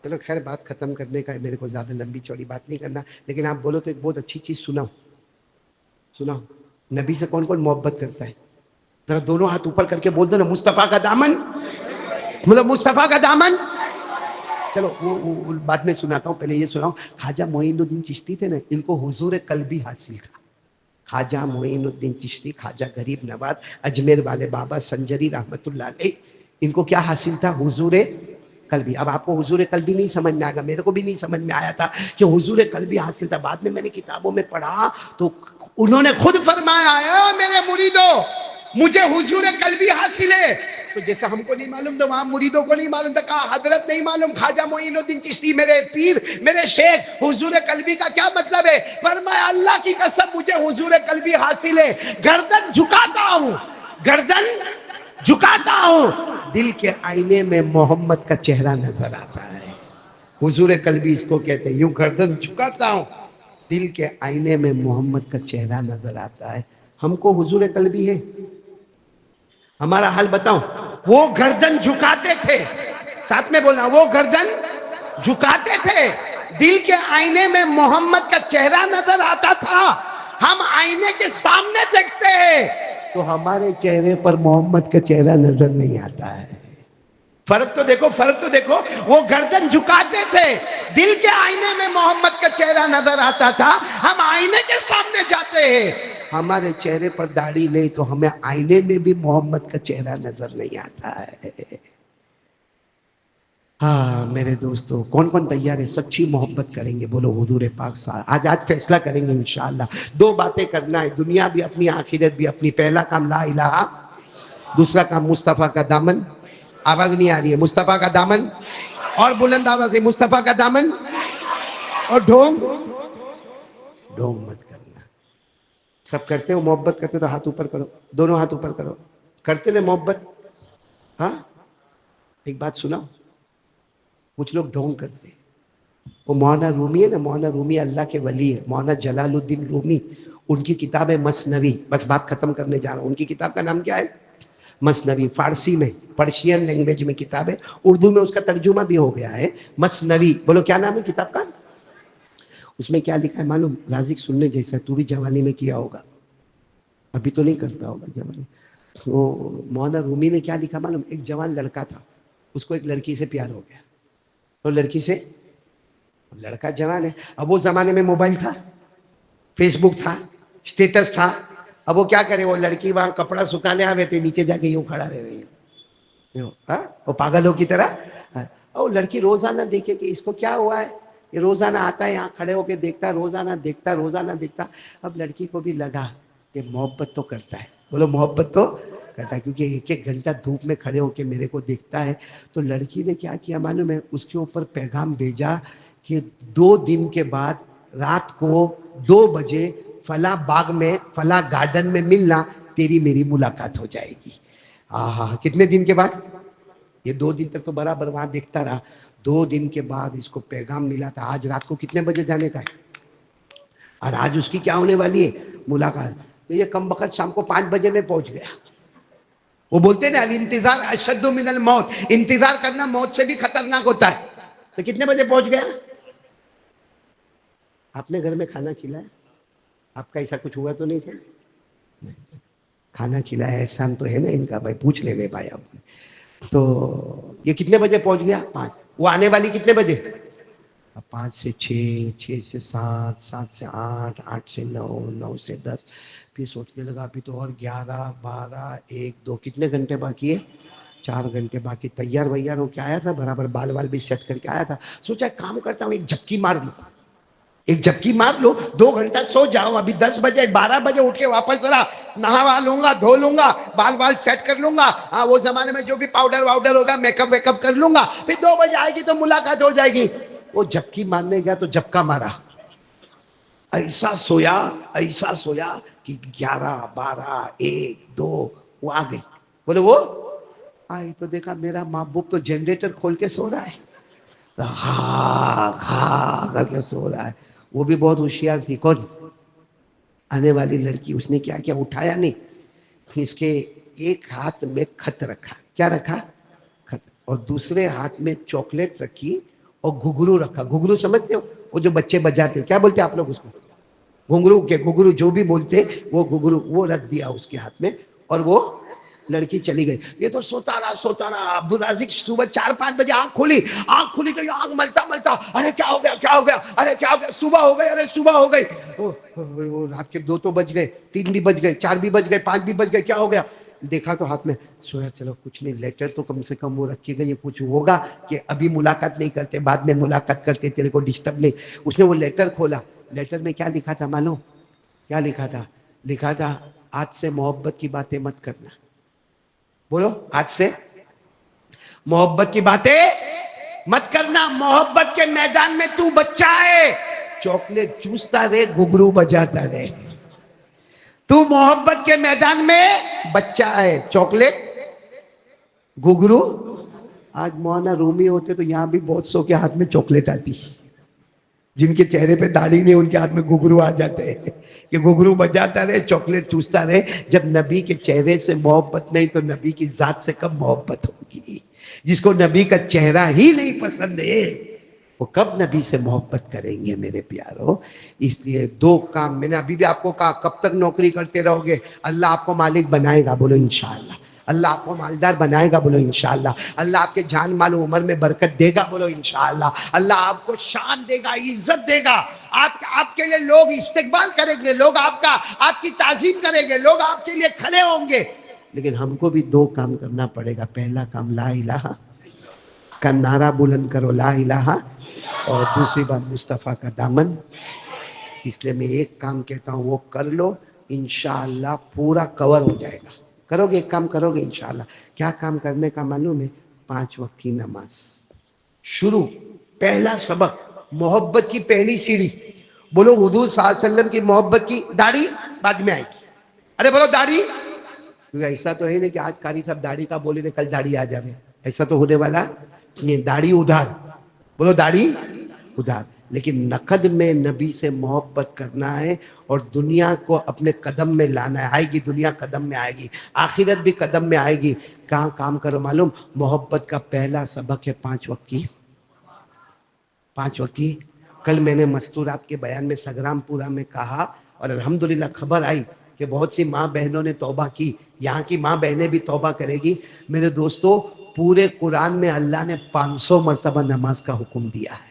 چلو خیر بات ختم کرنے کا ہے, میرے کو زیادہ لمبی چوڑی بات نہیں کرنا, لیکن آپ بولو تو ایک بہت اچھی چیز سناؤ. سناؤ نبی سے کون کون محبت کرتا ہے؟ ذرا دونوں ہاتھ اوپر کر کے بول دو نا, مصطفیٰ کا دامن, مطلب مصطفیٰ کا دامن. چلو وہ بعد میں سناتا ہوں, پہلے یہ سناؤں. خواجہ معین الدین چشتی تھے نا, ان کو حضور قلبی حاصل تھا. خواجہ معین الدین چشتی, خواجہ غریب نواز, اجمیر والے بابا سنجری رحمت اللہ علیہ, ان کو کیا حاصل تھا؟ حضور قلبی. اب آپ کو حضور قلبی نہیں سمجھ میں آئے گا, میرے کو بھی نہیں سمجھ میں آیا تھا کہ حضور قلبی حاصل تھا. بعد میں نے کتابوں میں پڑھا تو انہوں نے خود فرمایا ہے میرے مریدو مجھے حضور قلبی حاصل ہے. تو جیسے ہم کو نہیں معلوم تو وہاں مریدوں کو نہیں معلوم تھا, کہا حضرت نہیں معلوم, خواجہ معین الدین چشتی میرے پیر میرے شیخ حضور قلبی کا کیا مطلب ہے؟ فرمایا اللہ کی قسم مجھے حضور قلبی حاصل ہے. گردن جھکاتا ہوں, گردن جھکاتا ہوں, دل کے آئینے میں محمد کا چہرہ نظر آتا ہے. حضور قلبی اس کو کہتے ہیں, یوں گردن جھکاتا ہوں, دل کے آئینے میں محمد کا چہرہ نظر آتا ہے. ہم کو حضور قلبی ہے, ہمارا حال بتاؤں. وہ گردن جھکاتے تھے, ساتھ میں بولنا, وہ گردن جھکاتے تھے, دل کے آئینے میں محمد کا چہرہ نظر آتا تھا. ہم آئینے کے سامنے دیکھتے ہیں تو ہمارے چہرے پر محمد کا چہرہ نظر نہیں آتا ہے. فرق تو دیکھو, فرق تو دیکھو. وہ گردن جھکاتے تھے, دل کے آئینے میں محمد کا چہرہ نظر آتا تھا. ہم آئینے کے سامنے جاتے ہیں, ہمارے چہرے پر داڑھی نہیں تو ہمیں آئینے میں بھی محمد کا چہرہ نظر نہیں آتا ہے. ہاں میرے دوستو, کون کون تیار ہے سچی محبت کریں گے؟ بولو حضور پاک صاحب. آج فیصلہ کریں گے انشاءاللہ. دو باتیں کرنا ہے, دنیا بھی اپنی آخرت بھی اپنی. پہلا کام لا الہ, دوسرا کام مصطفیٰ کا دامن. آواز نہیں آ رہی ہے, مصطفیٰ کا دامن, اور بلند آواز ہے, مصطفیٰ کا دامن. اور ڈھونگ ڈھونگ مت کرنا. سب کرتے ہو محبت کرتے تو ہاتھ اوپر کرو, دونوں ہاتھ اوپر کرو. کرتے نا محبت؟ ہاں ایک بات سناؤ, کچھ لوگ ڈھونگ کرتے ہیں. وہ مولانا رومی ہے نا, مولانا رومی اللہ کے ولی ہے, مولانا جلال الدین رومی, ان کی کتاب ہے مثنوی. بس بات ختم کرنے جا رہا ہوں. ان کی کتاب کا نام کیا ہے؟ مثنوی. فارسی میں, پرشین لینگویج میں کتاب ہے, اردو میں اس کا ترجمہ بھی ہو گیا ہے, مثنوی. بولو کیا نام ہے کتاب کا؟ اس میں کیا لکھا ہے معلوم؟ رازق سننے جیسا, تو بھی جوانی میں کیا ہوگا, ابھی تو نہیں کرتا ہوگا جوانی. وہ مولانا رومی نے کیا لکھا معلوم؟ ایک جوان لڑکا تھا, اس کو ایک لڑکی سے پیار ہو گیا. تو لڑکی سے, لڑکا جوان ہے, اب وہ زمانے میں موبائل تھا, فیس بک تھا, اسٹیٹس تھا. اب وہ کیا کرے, وہ لڑکی وہاں کپڑا سکھانے آوے تھے, نیچے جا کے یوں کھڑا رہ رہی ہے, وہ پاگلوں کی طرح. اور لڑکی روزانہ دیکھے کہ اس کو کیا ہوا ہے, یہ روزانہ آتا ہے یہاں کھڑے ہو کے دیکھتا, روزانہ دیکھتا, روزانہ دیکھتا. اب لڑکی کو بھی لگا کہ محبت تو کرتا ہے. بولو محبت تو کرتا ہے, کیونکہ ایک ایک گھنٹہ دھوپ میں کھڑے ہو کے میرے کو دیکھتا ہے. تو لڑکی نے کیا کیا معلوم ہے؟ اس کے اوپر پیغام بھیجا کہ 2 دن کے بعد رات کو 2 بجے فلاں باغ میں فلاں گارڈن میں ملنا, تیری میری ملاقات ہو جائے گی. کتنے دن کے بعد؟ یہ 2 دن تک تو برابر وہاں دیکھتا رہا. 2 دن کے بعد اس کو پیغام ملا تھا, آج رات کو کتنے بجے جانے کا ہے, اور آج اس کی کیا ہونے والی ہے, ملاقات. تو یہ کم وقت شام کو 5 بجے میں پہنچ گیا. وہ بولتے ہیں نا الانتظار اشد من الموت, انتظار کرنا موت سے بھی خطرناک ہوتا ہے. تو کتنے بجے پہنچ گیا؟ آپ نے گھر میں کھانا کھلایا؟ آپ کا ایسا کچھ ہوا تو نہیں تھا؟ کھانا کھلایا, احسان تو ہے نا ان کا بھائی, پوچھ لے بھائی آپ. تو یہ کتنے بجے پہنچ گیا؟ 5. وہ آنے والی کتنے بجے؟ 5 سے 6، 6 سے 7، 7 سے 8، 8 سے 9، 9 سے 10. پھر سوچنے لگا ابھی تو اور 11، 12، 1، 2 کتنے گھنٹے باقی ہے؟ 4 گھنٹے باقی. تیار ویار ہو کے آیا تھا، برابر بال وال بھی سیٹ کر کے آیا تھا. سوچا ایک کام کرتا ہوں، ایک جھپکی مار لوں. ایک جھپکی مار لو، 2 گھنٹہ سو جاؤ. ابھی 10 بجے 12 بجے اٹھ کے واپس ذرا نہا لوں گا، دھو لوں گا، بال بال سیٹ کر لوں گا. ہاں وہ زمانے میں جو بھی پاؤڈر واؤڈر ہوگا میک اپ ویک اپ کر لوں گا. پھر 2 بجے آئے گی تو ملاقات ہو جائے گی. وہ جھپکی مارنے گیا تو جھپکا مارا. ایسا سویا کہ 11، 12، 1، 2 وہ آ گئی. بولے وہ آئی تو دیکھا میرا محبوب تو جنریٹر کھول کے سو رہا ہے، کر کے سو رہا ہے. وہ بھی بہت ہوشیار تھی. کون؟ آنے والی لڑکی. اس نے کیا کیا؟ اٹھایا نہیں، اس کے ایک ہاتھ میں خط رکھا. کیا رکھا؟ خط. اور دوسرے ہاتھ میں چاکلیٹ رکھی اور گھگرو رکھا. گھگرو سمجھتے ہو؟ وہ جو بچے بجاتے، کیا بولتے آپ لوگ اس کو؟ گھنگرو. کے گھگرو جو بھی بولتے وہ گھگرو. وہ رکھ دیا اس کے ہاتھ میں اور وہ لڑکی چلی گئی. یہ تو سوتا رہا. عبدالرازق صبح 4-5 بجے آنکھ کھولی تو یہ آنکھ ملتا ارے کیا ہو گیا ارے کیا ہو گیا؟ صبح ہو گئی. وہ رات کے 2 تو بج گئے، 3 بھی بج گئے، 4 بھی بج گئے، 5 بھی بج گئے. کیا ہو گیا؟ دیکھا تو ہاتھ میں. سویا چلو کچھ نہیں، لیٹر تو کم سے کم وہ رکھے گا، یہ کچھ ہوگا کہ ابھی ملاقات نہیں کرتے، بعد میں ملاقات کرتے، تیرے کو ڈسٹرب نہیں. اس نے وہ لیٹر کھولا. لیٹر میں کیا لکھا تھا معلوم؟ کیا لکھا تھا؟ لکھا تھا آج سے محبت کی باتیں مت کرنا. بولو، آج سے محبت کی باتیں مت کرنا. محبت کے میدان میں تو بچہ ہے، چاکلیٹ چوستا رہے، گھگرو بجاتا رہے. تو محبت کے میدان میں بچہ ہے، چاکلیٹ گھگرو. آج مولانا رومی ہوتے تو یہاں بھی بہت سو کے ہاتھ میں چاکلیٹ آتی. جن کے چہرے پہ داڑھی نہیں ان کے ہاتھ میں گھگرو آ جاتے ہیں کہ گھگرو بجاتا رہے، چاکلیٹ چوستا رہے. جب نبی کے چہرے سے محبت نہیں تو نبی کی ذات سے کب محبت ہوگی؟ جس کو نبی کا چہرہ ہی نہیں پسند ہے وہ کب نبی سے محبت کریں گے میرے پیارو؟ اس لیے 2 کام میں نے ابھی بھی آپ کو کہا، کب تک نوکری کرتے رہو گے؟ اللہ آپ کو مالک بنائے گا، بولو انشاءاللہ. اللہ آپ کو مالدار بنائے گا، بولو انشاءاللہ. اللہ آپ کے جان مال و عمر میں برکت دے گا، بولو انشاءاللہ. اللہ آپ کو شان دے گا، عزت دے گا. آپ کے لیے لوگ استقبال کریں گے، لوگ آپ کی تعظیم کریں گے، لوگ آپ کے لیے کھڑے ہوں گے. لیکن ہم کو بھی 2 کام کرنا پڑے گا. پہلا کام لا الہ کا نعرہ بلند کرو، لا الہ. اور دوسری بات مصطفیٰ کا دامن. اس لیے میں ایک کام کہتا ہوں وہ کر لو، انشاءاللہ پورا کور ہو جائے گا. کرو گے؟ ایک کام کرو گے انشاءاللہ. کیا کام کرنے کا معلوم ہے؟ 5 وقت کی نماز. شروع، پہلا سبق، محبت کی پہلی سیڑھی. بولو حضور صلی اللہ علیہ وسلم کی محبت کی. داڑھی بعد میں آئے گی. ارے بولو داڑھی. ایسا تو ہے نہیں کہ آج قاری صاحب داڑھی کا بولے تو کل داڑھی آ جائے. ایسا تو ہونے والا نہیں. داڑھی ادھار. بولو داڑھی ادھار. لیکن نقد میں نبی سے محبت کرنا ہے اور دنیا کو اپنے قدم میں لانا ہے. آئے گی دنیا قدم میں آئے گی، آخرت بھی قدم میں آئے گی. کہاں کام کرو معلوم؟ محبت کا پہلا سبق ہے 5 وقت کی. 5 وقت کی. کل میں نے مستورات کے بیان میں سگرام پورہ میں کہا اور الحمدللہ خبر آئی کہ بہت سی ماں بہنوں نے توبہ کی. یہاں کی ماں بہنیں بھی توبہ کرے گی. میرے دوستو، پورے قرآن میں اللہ نے 500 مرتبہ نماز کا حکم دیا ہے.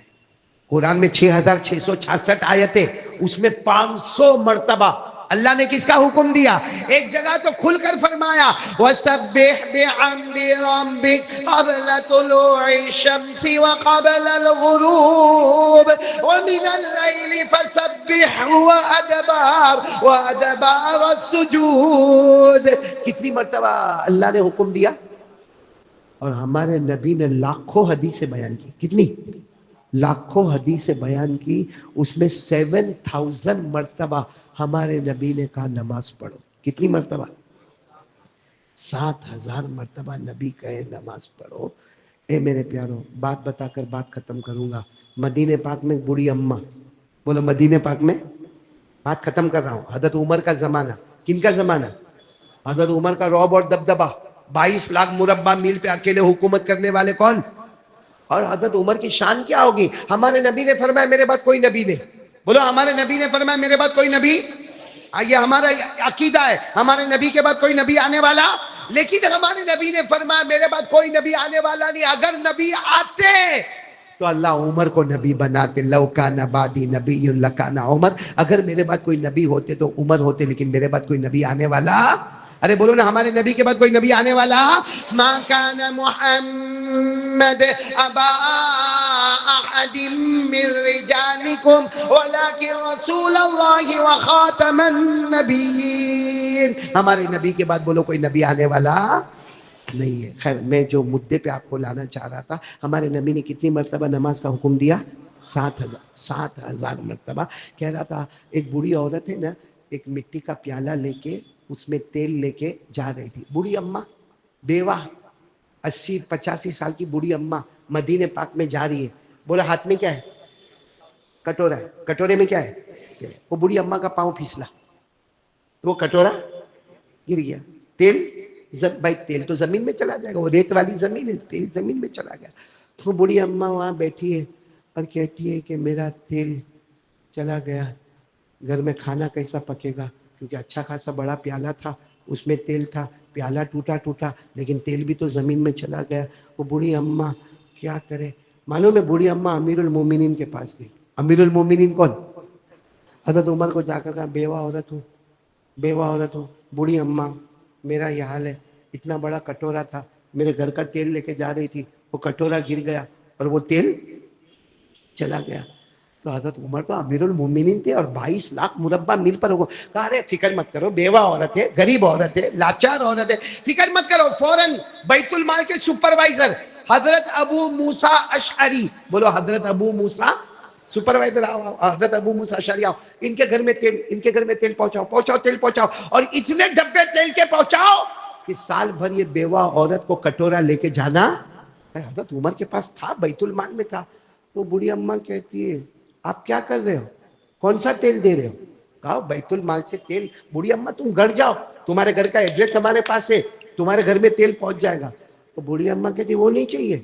قرآن میں 6666 آیتیں، اس میں 500 مرتبہ اللہ نے کس کا حکم دیا؟ ایک جگہ تو کھل کر فرمایا وَسَبِّحْ بِحَمْدِ رَبِّكَ قَبْلَ طُلُوعِ الشَّمْسِ وَقَبْلَ الْغُرُوبِ وَمِنَ اللَّيْلِ فَسَبِّحْهُ وَأَدْبَارَ السُّجُودِ. کتنی مرتبہ اللہ نے حکم دیا؟ اور ہمارے نبی نے لاکھوں حدیثیں بیان کی. کتنی؟ لاکھوں حدیثیں بیان کی. اس میں 7000 مرتبہ ہمارے نبی نے کہا نماز پڑھو. کتنی مرتبہ؟ 7000 مرتبہ نبی کہے نماز پڑھو. اے میرے پیارو، بات بتا کر بات ختم کروں گا. مدینہ پاک میں بوڑھی اماں، بولو مدینہ پاک میں، بات ختم کر رہا ہوں. حضرت عمر کا زمانہ. کن کا زمانہ؟ حضرت عمر کا رعب اور دبدبہ. 22 لاکھ مربع میل پہ اکیلے حکومت کرنے والے کون؟ اور حضرت عمر کی شان کیا ہوگی؟ ہمارے نبی نے فرمایا میرے بعد کوئی نبی نہیں. بولو ہمارے نبی نے فرمایا میرے بعد کوئی نبی. یہ ہمارا عقیدہ ہے، ہمارے نبی کے بعد کوئی نبی آنے والا. لیکن ہمارے نبی نے فرمایا میرے بعد کوئی نبی آنے والا نہیں، اگر نبی آتے تو اللہ عمر کو نبی بناتے، لو کان بعدی نبی لکان عمر، اگر میرے بعد کوئی نبی ہوتے تو عمر ہوتے، لیکن میرے بعد کوئی نبی آنے والا، ارے بولو نا، ہمارے نبی کے بعد کوئی نبی آنے والا، ما کان محمد ابا احد من رجالکم ولکن رسول اللہ وخاتم النبیین، ہمارے نبی کے بعد بولو کوئی نبی آنے والا نہیں ہے۔ خیر، میں جو مدے پہ آپ کو لانا چاہ رہا تھا، ہمارے نبی نے کتنی مرتبہ نماز کا حکم دیا؟ 7,000 مرتبہ۔ کہہ رہا تھا ایک بوڑھی عورت ہے نا، ایک مٹی کا پیالہ لے کے اس میں تیل لے کے جا رہی تھی، بوڑھی اماں، بیوہ، 80-85 سال کی بوڑھی اماں مدینے پاک میں جا رہی ہے، بولا ہاتھ میں کیا ہے؟ کٹورا ہے، کٹورے میں کیا ہے؟ وہ بوڑھی اماں کا پاؤں پھسلا تو وہ کٹورا گر گیا، تیل، بھائی تیل تو زمین میں چلا جائے گا، وہ ریت والی زمین ہے، تیل زمین میں چلا گیا۔ تو بوڑھی اماں وہاں بیٹھی ہے اور کہتی ہے کہ میرا تیل چلا گیا، گھر میں کھانا کیسا پکے گا، کیونکہ اچھا خاصا بڑا پیالہ تھا، اس میں تیل تھا، پیالہ ٹوٹا لیکن تیل بھی تو زمین میں چلا گیا۔ وہ بوڑھی اماں کیا کرے؟ معلوم ہے بوڑھی اماں امیر المومنین کے پاس گئی۔ امیر المومنین کون؟ حضرت عمر کو جا کر کہا بیوہ عورت ہوں، بوڑھی اماں، میرا یہ حال ہے، اتنا بڑا کٹورا تھا، میرے گھر کا تیل لے کے جا رہی تھی، وہ کٹورا گر گیا اور وہ تیل چلا گیا۔ تو حضرت عمر تو امیر المومنین تھے اور 22 لاکھ مربع میل پر ہوگا، کہا رہے فکر مت کرو، بیوہ عورت ہے، غریب عورت ہے، لاچار عورت ہے، فکر مت کرو۔ فوراً بیت المال کے سپروائزر حضرت ابو موسیٰ اشعری، بولو حضرت ابو موسیٰ، سپروائزر آؤ، حضرت ابو موسیٰ اشعری آؤ، ان کے گھر میں تیل پہنچاؤ اور اتنے ڈبے تیل کے پہنچاؤ کہ سال بھر یہ بیوہ عورت کو کٹورا لے کے جانا۔ حضرت عمر کے پاس تھا، بیت المال میں تھا۔ وہ بوڑھی اماں کہتی ہے آپ کیا کر رہے ہو؟ کون سا تیل دے رہے ہو؟ کہا بیت المال سے تیل۔ بوڑھی اماں تم گھر جاؤ، تمہارے گھر کا ایڈریس ہمارے پاس ہے، تمہارے گھر میں تیل پہنچ جائے گا۔ تو بوڑھی اماں کہتی وہ نہیں چاہیے۔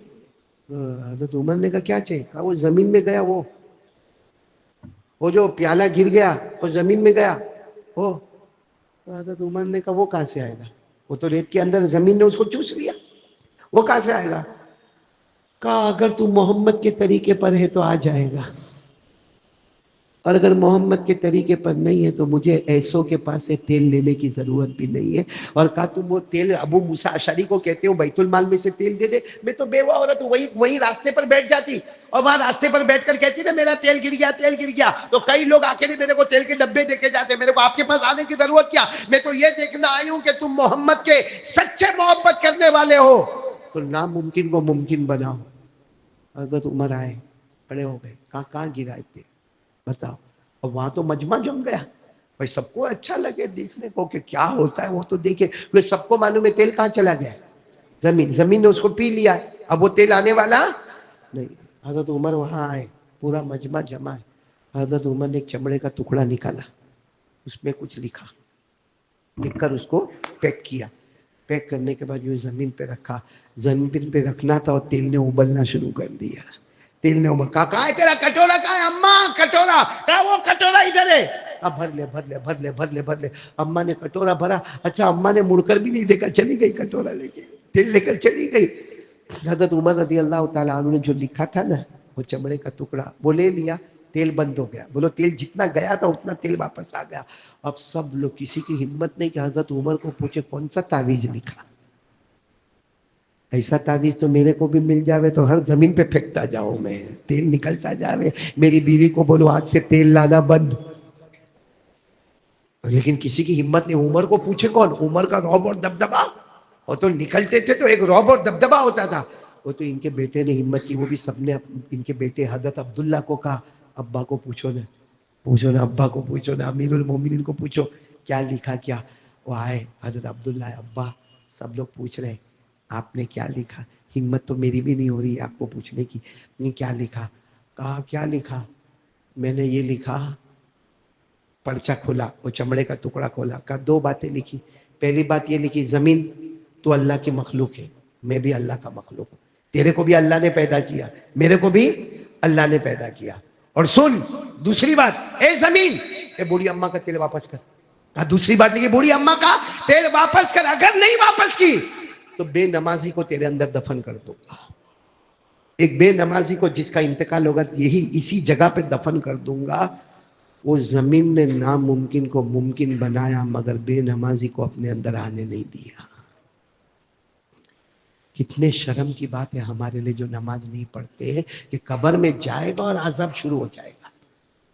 حضرت عمر نے کہا کیا چاہیے؟ کہا وہ زمین میں گیا، وہ جو پیالہ گر گیا وہ زمین میں گیا۔ حضرت عمر نے کہا وہ کہاں سے آئے گا؟ وہ تو ریت کے اندر، زمین نے اس کو چوس لیا، وہ کہاں سے آئے گا؟ کہا اگر تو محمد کے طریقے پر ہے تو آ جائے گا، اور اگر محمد کے طریقے پر نہیں ہے تو مجھے ایسوں کے پاس سے تیل لینے کی ضرورت بھی نہیں ہے۔ اور کہا تم وہ تیل ابو موسیٰ اشعری کو کہتے ہو بیت المال میں سے تیل دے دے، میں تو بیوہ عورت ہوں، وہی راستے پر بیٹھ جاتی اور وہاں راستے پر بیٹھ کر کہتی نا میرا تیل گر گیا، تو کئی لوگ آ کے میرے کو تیل کے ڈبے دے کے جاتے، میرے کو آپ کے پاس آنے کی ضرورت کیا؟ میں تو یہ دیکھنا آئی ہوں کہ تم محمد کے سچے محبت کرنے والے ہو، تو ناممکن کو ممکن بناؤ۔ حضرت عمر آئے، کھڑے ہو گئے، کہاں گرا تیل بتاؤ؟ اور وہاں تو مجمع جم گیا، بھائی سب کو اچھا لگے دیکھنے کو کہ کیا ہوتا ہے، وہ تو دیکھے، سب کو معلوم ہے تیل کہاں چلا گیا؟ زمین نے اس کو پی لیا، اب وہ تیل آنے والا نہیں۔ حضرت عمر وہاں آئے، پورا مجمع جمع ہے، حضرت عمر نے ایک چمڑے کا ٹکڑا نکالا، اس میں کچھ لکھا، لکھ کر اس کو پیک کیا، پیک کرنے کے بعد یہ زمین پہ رکھا، زمین پہ رکھنا تھا اور تیل نے ابلنا شروع کر دیا۔ تیل نے عمر کہا ہے تیرا کٹورا کہاں ہے؟ اماں کٹورا، کہا وہ کٹورا ادھر ہے، اب بھر لے۔ اماں نے کٹورا بھرا، اچھا اماں نے مڑ کر بھی نہیں دیکھا، چلی گئی کٹورا لے کے، تیل لے کر چلی گئی۔ حضرت عمر رضی اللہ تعالیٰ عنہ نے جو لکھا تھا نا، وہ چمڑے کا ٹکڑا وہ لے لیا، تیل بند ہو گیا، بولو تیل جتنا گیا تھا اتنا تیل واپس آ گیا۔ اب سب لوگ، کسی کی ہمت نہیں کہ حضرت عمر کو پوچھے کون سا تعویذ لکھا، ایسا تعویذ تو میرے کو بھی مل جاوے تو ہر زمین پہ پھینکتا جاؤں میں، تیل نکلتا جاوے، میری بیوی کو بولو آج سے تیل لانا بند۔ لیکن کسی کی ہمت نہیں، عمر کو پوچھے کون؟ عمر کا رعب اور دبدبا، وہ تو نکلتے تھے تو ایک رعب اور دبدبا ہوتا تھا۔ وہ تو ان کے بیٹے نے ہمت کی، وہ بھی سب نے ان کے بیٹے حضرت عبداللہ کو کہا ابا کو پوچھو نا، ابا کو پوچھو نا، امیر المومنین کو پوچھو کیا لکھا کیا۔ وہ آئے، حضرت عبداللہ ابا سب لوگ پوچھ رہے آپ نے کیا لکھا؟ ہمت تو میری بھی نہیں ہو رہی ہے آپ کو پوچھنے کی، یہ کیا لکھا؟ کہا کیا لکھا؟ میں نے یہ لکھا، پرچہ کھولا، وہ چمڑے کا ٹکڑا کھولا، کہا دو باتیں لکھی، پہلی بات یہ لکھی زمین تو اللہ کی مخلوق ہے، میں بھی اللہ کا مخلوق ہوں، تیرے کو بھی اللہ نے پیدا کیا، میرے کو بھی اللہ نے پیدا کیا، اور سن دوسری بات، اے زمین، اے بوڑھی اماں کا تیل واپس کر۔ دوسری بات لکھی بوڑھی اماں کا تیل واپس کر. اگر نہیں واپس کی تو بے نمازی کو تیرے اندر دفن کر دوں گا. ایک بے نمازی کو جس کا انتقال ہوگا یہی اسی جگہ پہ دفن کر دوں گا. وہ زمین نے ناممکن کو ممکن بنایا مگر بے نمازی کو اپنے اندر آنے نہیں دیا. کتنے شرم کی بات ہے ہمارے لیے جو نماز نہیں پڑھتے کہ قبر میں جائے گا اور عذاب شروع ہو جائے گا.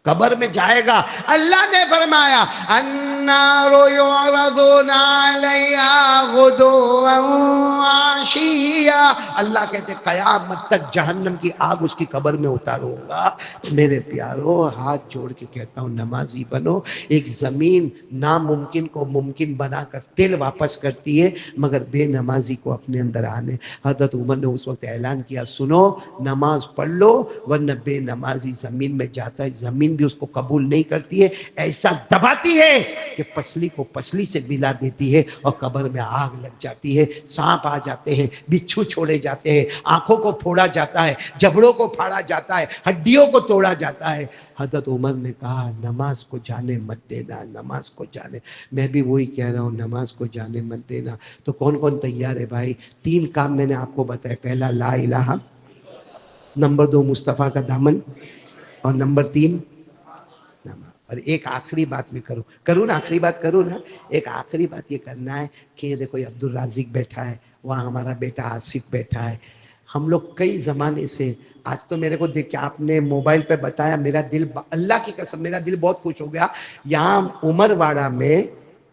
قبر میں جائے گا. اللہ نے فرمایا النار یعرضون علیہا غدوا وعشیا. اللہ کہتے قیامت تک جہنم کی آگ اس کی قبر میں اتاروں گا. میرے پیارو ہاتھ جوڑ کے کہتا ہوں نمازی بنو. ایک زمین ناممکن کو ممکن بنا کر تیل واپس کرتی ہے مگر بے نمازی کو اپنے اندر آنے. حضرت عمر نے اس وقت اعلان کیا سنو نماز پڑھ لو ورنہ بے نمازی زمین میں جاتا ہے زمین بھی اس کو قبول نہیں کرتی ہے. ایسا دباتی ہے کہ پسلی کو پسلی سے ملا دیتی ہے اور قبر میں آگ لگ جاتی ہے. سانپ آ جاتے ہیں, بچھو چھوڑے جاتے ہیں, آنکھوں کو پھوڑا جاتا ہے, جبڑوں کو پھاڑا جاتا ہے, ہڈیوں کو توڑا جاتا ہے. حضرت عمر نے کہا نماز کو جانے مت دینا, نماز کو جانے. میں بھی وہی کہہ رہا ہوں نماز کو جانے مت دینا. تو کون کون تیار ہے بھائی؟ 3 کام میں نے آپ کو بتایا. پہلا لا الہ, نمبر 2 مصطفیٰ کا دامن, اور نمبر 3 نماز. اور ایک آخری بات میں کروں نا, آخری بات کروں نا. ایک آخری بات یہ کرنا ہے کہ دیکھو عبد الرازق بیٹھا ہے, وہاں ہمارا بیٹا آصف بیٹھا ہے. ہم لوگ کئی زمانے سے, آج تو میرے کو دیکھ کے آپ نے موبائل پہ بتایا میرا دل, اللہ کی قسم میرا دل بہت خوش ہو گیا. یہاں عمر واڑہ میں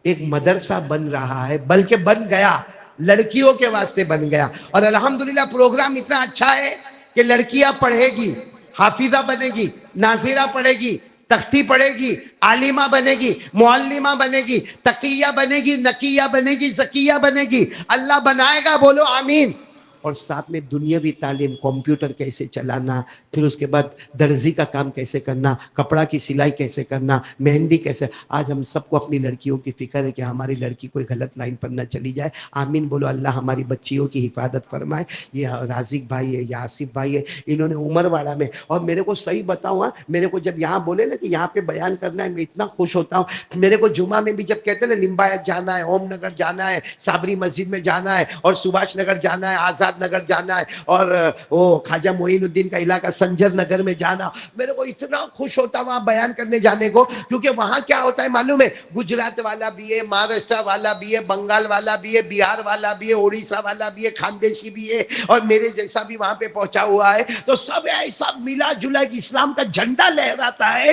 ایک مدرسہ بن رہا ہے, بلکہ بن گیا, لڑکیوں کے واسطے بن گیا. اور الحمدللہ پروگرام اتنا اچھا ہے کہ لڑکیاں پڑھے گی, حافظہ بنے گی, ناظرہ پڑھے گی, تختی پڑھے گی, عالمہ بنے گی, معلمہ بنے گی, تقیہ بنے گی, نقیہ بنے گی, زکیہ بنے گی. اللہ بنائے گا, بولو آمین. اور ساتھ میں دنیاوی تعلیم, کمپیوٹر کیسے چلانا, پھر اس کے بعد درزی کا کام کیسے کرنا, کپڑا کی سلائی کیسے کرنا, مہندی کیسے. آج ہم سب کو اپنی لڑکیوں کی فکر ہے کہ ہماری لڑکی کوئی غلط لائن پر نہ چلی جائے. آمین بولو. اللہ ہماری بچیوں کی حفاظت فرمائے. یہ رازق بھائی ہے, یہ آصف بھائی ہے, انہوں نے عمر واڑہ میں. اور میرے کو صحیح بتاؤں, میرے کو جب یہاں بولے نا کہ یہاں پہ بیان کرنا ہے, میں اتنا خوش ہوتا ہوں. میرے کو جمعہ میں بھی جب کہتے ہیں نا لمبایت جانا ہے, اوم نگر جانا ہے, صابری مسجد میں جانا ہے, اور سبھاش نگر جانا ہے, آزاد نگر جانا ہے, اور وہ خواجہ معین الدین کا علاقہ سنجر نگر میں جانا, میرے کو اتنا خوش ہوتا وہاں بیان کرنے جانے کو. کیونکہ وہاں کیا ہوتا ہے معلوم ہے, گجرات والا بھی ہے, مہاراشٹر والا بھی ہے, بنگال والا بھی ہے, بہار والا بھی ہے, اڑیسہ والا بھی ہے, خاندیشی بھی ہے, اور میرے جیسا بھی وہاں پہ پہنچا ہوا ہے. تو سب ایسا ملا جلا کہ اسلام کا جھنڈا لہراتا ہے.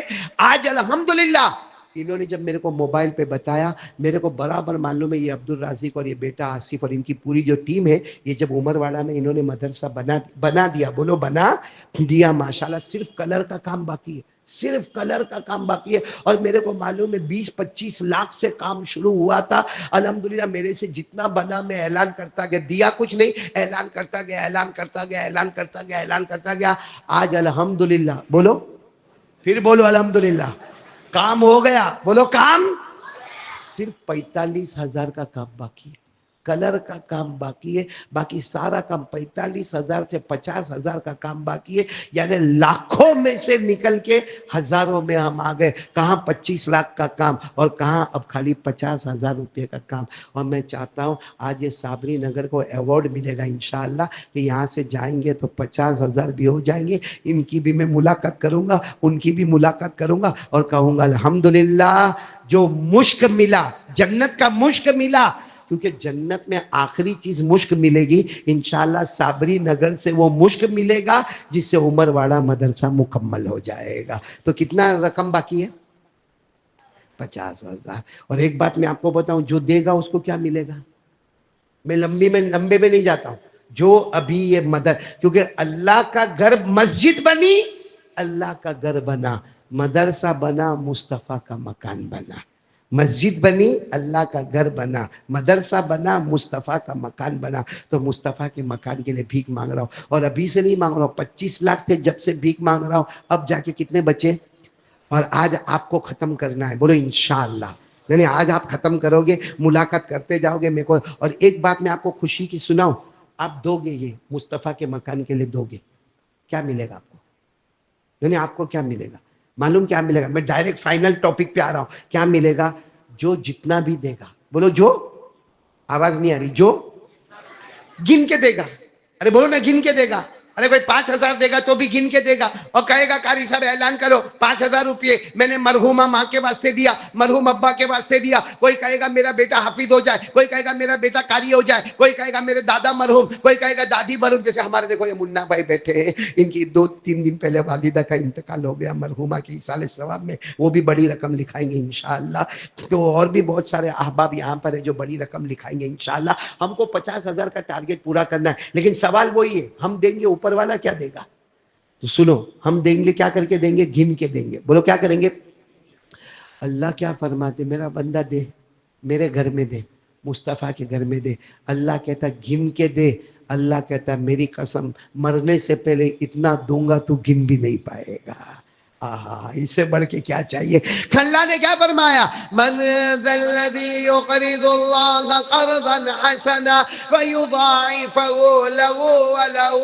آج الحمدللہ انہوں نے جب میرے کو موبائل پہ بتایا, میرے کو برابر معلوم ہے یہ عبد الرازق اور یہ بیٹا آصف اور ان کی پوری جو ٹیم ہے, یہ جب عمر واڑہ میں انہوں نے مدرسہ بنا دیا, بولو بنا دیا, ماشاءاللہ. صرف کلر کا کام باقی ہے, صرف کلر کا کام باقی ہے. اور میرے کو معلوم ہے 20-25 لاکھ سے کام شروع ہوا تھا. الحمدللہ میرے سے جتنا بنا میں اعلان کرتا گیا, دیا کچھ نہیں, اعلان کرتا گیا, اعلان کرتا گیا, اعلان کرتا گیا, اعلان کرتا گیا. آج الحمدللہ بولو, پھر بولو الحمدللہ, کام ہو گیا. بولو کام, صرف 45,000 کا کام باقی ہے, کلر کا کام باقی ہے. باقی سارا کام 45,000 سے 50,000 کا کام باقی ہے. یعنی لاکھوں میں سے نکل کے ہزاروں میں ہم آ گئے. کہاں 25 لاکھ کا کام اور کہاں اب خالی 50,000 روپے کا کام. اور میں چاہتا ہوں آج یہ صابری نگر کو ایوارڈ ملے گا انشاءاللہ, کہ یہاں سے جائیں گے تو 50,000 بھی ہو جائیں گے. ان کی بھی میں ملاقات کروں گا, ان کی بھی ملاقات کروں گا, اور کہوں گا الحمدللہ جو مشک ملا, جنت کا مشک ملا. کیونکہ جنت میں آخری چیز مشک ملے گی انشاءاللہ. صابری نگر سے وہ مشک ملے گا جس سے عمر واڑہ مدرسہ مکمل ہو جائے گا. تو کتنا رقم باقی ہے؟ 50,000. اور ایک بات میں آپ کو بتاؤں, جو دے گا اس کو کیا ملے گا؟ میں لمبے میں نہیں جاتا ہوں. جو ابھی یہ کیونکہ اللہ کا گھر مسجد بنی, اللہ کا گھر بنا, مدرسہ بنا, مصطفیٰ کا مکان بنا. مسجد بنی, اللہ کا گھر بنا, مدرسہ بنا, مصطفیٰ کا مکان بنا. تو مصطفیٰ کے مکان کے لیے بھیک مانگ رہا ہوں. اور ابھی سے نہیں مانگ رہا ہوں, 25 لاکھ سے جب سے بھیک مانگ رہا ہوں, اب جا کے کتنے بچے؟ اور آج آپ کو ختم کرنا ہے, بولو انشاءاللہ. نہیں, آج آپ ختم کرو گے, ملاقات کرتے جاؤ گے میرے کو. اور ایک بات میں آپ کو خوشی کی سناؤں, آپ دو گے یہ مصطفیٰ کے مکان کے لیے دو گے, کیا ملے گا آپ کو؟ نہیں, آپ کو کیا ملے گا معلوم؟ کیا ملے گا؟ میں ڈائریکٹ فائنل ٹاپک پہ آ رہا ہوں. کیا ملے گا؟ جو جتنا بھی دے گا, بولو جو آواز نہیں آ رہی. جو گن کے دے گا. ارے بولو نا, گن کے دے گا. ارے کوئی 5,000 دے گا تو بھی گن کے دے گا اور کہے گا قاری صاحب اعلان کرو 5,000 روپے میں نے مرحومہ ماں کے واسطے دیا, مرحوم ابا کے واسطے دیا. کوئی کہے گا میرا بیٹا حافظ ہو جائے, کوئی کہے گا میرا بیٹا قاری ہو جائے, کوئی کہے گا میرے دادا مرحوم, کوئی کہے گا دادی مرحوم. جیسے ہمارے دیکھو یہ منا بھائی بیٹھے ہیں, ان کی 2-3 دن پہلے والدہ کا انتقال ہو گیا, مرحومہ کی ایصال ثواب میں وہ بھی بڑی رقم لکھائیں گے انشاءاللہ. تو اور بھی بہت سارے احباب یہاں پر ہیں جو بڑی رقم لکھائیں گے انشاءاللہ. ہم کو 50,000 کا ٹارگٹ پورا کرنا ہے, لیکن سوال وہی ہے, ہم دیں گے اوپر والا کیا دے گا؟ تو سنو, ہم دیں گے کیا کر کے دیں گے؟ گن کے دیں گے. بولو کیا کریں گے؟ اللہ کیا فرماتے, میرا بندہ دے, میرے گھر میں دے, مصطفیٰ کے گھر میں دے. اللہ کہتا گن کے دے. اللہ کہتا میری قسم مرنے سے پہلے اتنا دوں گا تو گن بھی نہیں پائے گا. آہا, اس سے بڑھ کے کیا چاہیے؟ اللہ نے کیا فرمایا؟ من ذا الذی یقرض اللہ قرضا حسنا فیضاعفه له وله